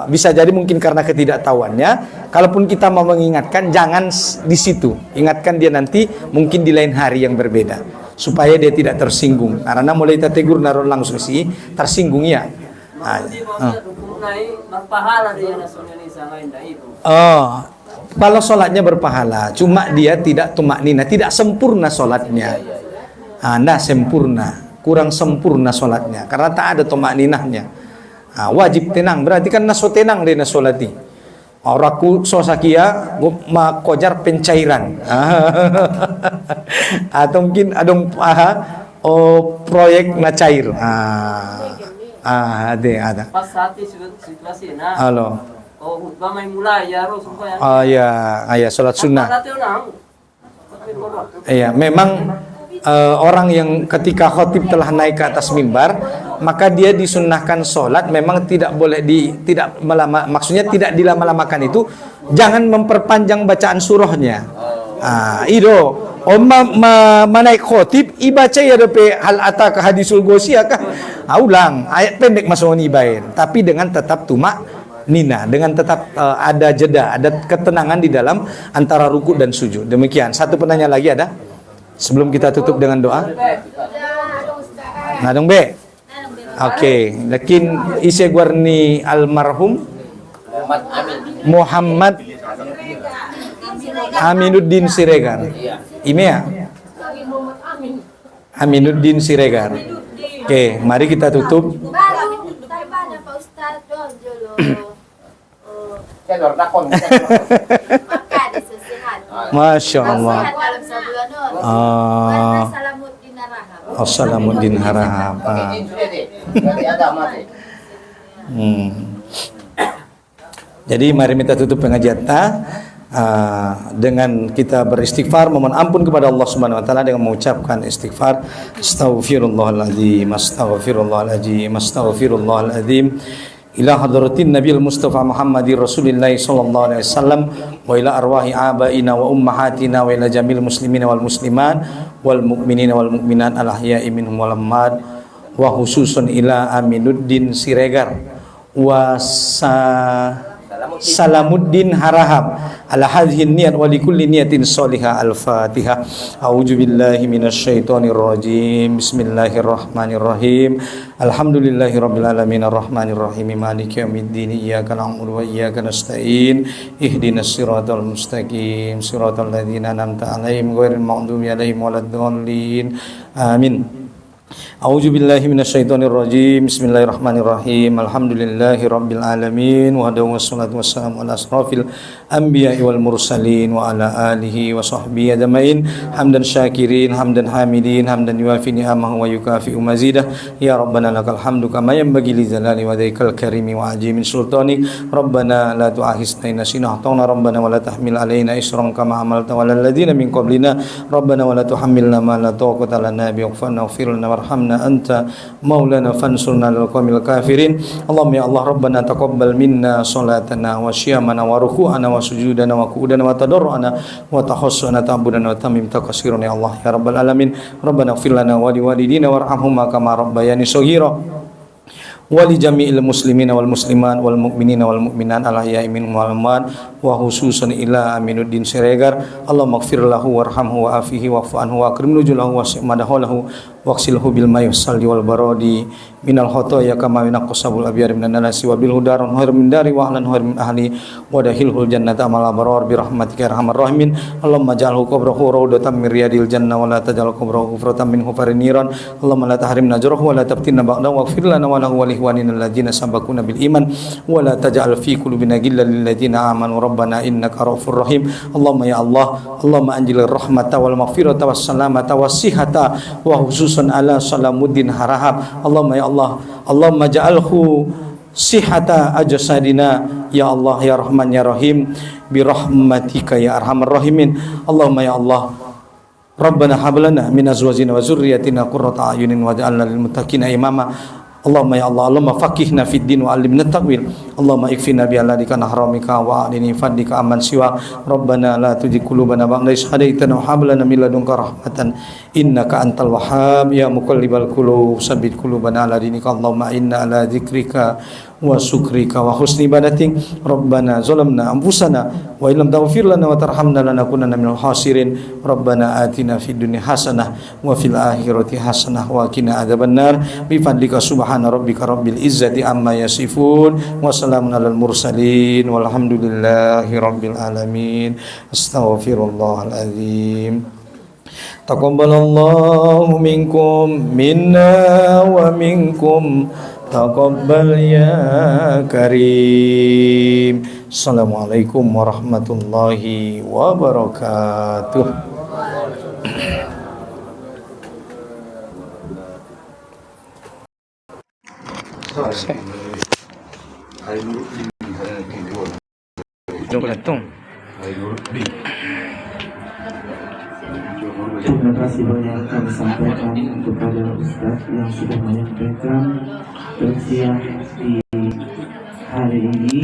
bisa jadi mungkin karena ketidaktahuannya. Kalaupun kita mau mengingatkan, jangan di situ. Ingatkan dia nanti mungkin di lain hari yang berbeda, supaya dia tidak tersinggung. Karena mulai tegur naron langsung sih tersinggung ya. Kalau sholatnya berpahala, cuma dia tidak tumak nina, tidak sempurna sholatnya. Anda sempurna. Kurang sempurna solatnya karena tak ada tumak ninahnya. Wajib tenang, berarti kan naso tenang dia nasolati. Oraku sosakia kojar pencairan. Atau mungkin adong proyek na cair. Ada. Pas hati situasi na. Halo. Ba may mulai ya ro supaya. Ya, salat sunnah. Iya, memang orang yang ketika khotib telah naik ke atas mimbar, maka dia disunnahkan sholat. Memang tidak boleh maksudnya tidak dilama-lamakan itu, jangan memperpanjang bacaan surahnya. Menaik khotib ibaca ya depe hal ataka hadisul gosiyah kah? Ulang ayat pendek masuk ibain, tapi dengan tetap tumak nina, dengan tetap ada jeda, ada ketenangan di dalam antara ruku dan sujud. Demikian. Satu penanya lagi ada? Sebelum kita tutup dengan doa. Nadong be. Oke, lakin isi guarni almarhum Muhammad Aminuddin Siregar. Imea. Aminuddin Siregar. Oke, mari kita tutup. Jalur takon. Maka ada sesehat. Masya Allah. Dalam sebulan dulu. Ah, Salamuddin Harahap. Assalamuddin Harahap. Ah. Dari agama sih. Jadi mari kita tutup pengajian kita dengan kita beristighfar memohon ampun kepada Allah Subhanahu wa taala dengan mengucapkan istighfar astaghfirullahaladzim astaghfirullahaladzim astaghfirullahaladzim ila hadratin Nabil Mustafa Muhammadir Rasulillah sallallahu alaihi wasallam wa ila arwahi abaina wa ummahatina wa ila jamil muslimina wal muslimat wal mu'minina wal mu'minat al ahya'i minhum wal amwat wa khususun ila Aminuddin Siregar wa Salamuddin Harahap ala hadhihi niyat wa likulli niyatin sholihah. Al-Fatihah. A'udzu billahi minasyaitonir rajim. Bismillahirrahmanirrahim. Alhamdulillahirabbil alamin arrahmanir rahim maliki yaumiddin iyyaka na'budu wa iyyaka nasta'in ihdinas siratal mustaqim siratal ladzina an'amta 'alaihim ghairil maghdubi 'alaihim waladdallin. Amin. A'udzu billahi minasyaitonir rajim. Bismillahirrahmanirrahim. Alhamdulillahi rabbil alamin wa wassalatu wassalamu ala asrafil anbiya'i wal mursalin wa ala alihi wa sahbihi ajmain. Hamdan syakirin, hamdan hamidin, hamdan yuwafi ni'amahu wa yukafi'u mazidah. Ya Rabbana lakal hamdu kama yanbaghi li jalali wajhikal karimi wa ajimin sultani. Rabbana la tu'akhizna in nasina akhtana rabbana wa la tahmil alaina isran kama hamalta 'alal ladzina min qablina. Rabbana wa la tuhammilna ma la taqata lana bihi waghfir lana warhamna anta maulana fansurna lil qawmil kafirin. Allahumma ya Allah rabbana taqabbal minna salatana wa syiyamana wa ruku'ana wa sujudana wa qu'udana wa tadarru'ana wa tahassuna ta'budana wa tamim takasiruna ya Allah ya rabbal alamin. Rabbana ighfir lana wa liwalidina warhamhuma kama rabbayani shaghira wa li jami'il muslimina wal muslimat wal mu'minina wal mu'minat al ahya'i minhum wal amwat wa khususan ila Aminuddin Siregar. Allahumma ighfir lahu warhamhu wa afihi wa'fu anhu wa akrim nuzulahu wa madahalahu waqsilhu bil ma'i wassalji wal baradi minal khotoya kama yunqasabul abyar minan nasi wa bil hudaron khair min dari wa ahlan khair min ahli wa dahilhul jannata amal abrar bi rahmatika ya arhamar rahimin. Allahumma ja'alhu qabrahu rawdatan min riyadil jannah wa la taj'al qabrahu hufratan min hufarin niran. Allahumma la tahrimna ajrahu wa la tabtinna ba'dahu waghfir lana wa lahu wa li ikhwanina alladziina sabaquna bil iman wa la taj'al fi qulubina ghillan lil ladziina amanu rabbana innaka ra'ufur rahim. Allahumma ya Allah, Allahumma anjilir rahmata wal maghfirata was salamata was sihhata wa khususan ala Salamuddin Harahap. Allahumma ya Allah, Allahumma ja'alhu sihhata ajsadina ya Allah ya Rahman ya Rahim bi rahmatika ya arhamar rahimin. Allahumma ya Allah, Rabbana hab lana min azwajina wa dzurriyyatina qurrata a'yunin waj'alna lil muttaqina imama. Allahumma ya Allah, Allahumma faqihna fid din wa 'allimna ta'wil. Allahumma ikfina bi aladika nahramika wa a'lini fadlika amman siwa. Rabbana la tuzigh qulubana ba'da idh hadaitana wa hab lana min ladunka rahmatan innaka antal wahhab. Ya muqallibal qulub tsabbit qulubana ala dinika. Allahumma inna ala dzikrika wa syukrika wa husni ibadatik. Rabbana zalamna anfusana wa illam taghfir lana wa tarhamna lanakunanna minal khasirin. Rabbana atina fid dunya hasanah wa fil akhirati hasanah wa qina adzabannar. Bi fadlika subhana rabbika rabbil izzati amma yasifun wa salamun alal mursalin walhamdulillahi rabbil alamin. Astaghfirullahal azim. Taqabbalallahu minkum minna wa minkum taqabbal ya karim. Assalamualaikum warahmatullahi wabarakatuh. Terima kasih banyak kami sampaikan kepada Ustaz yang sudah menyampaikan tausiah di hari ini.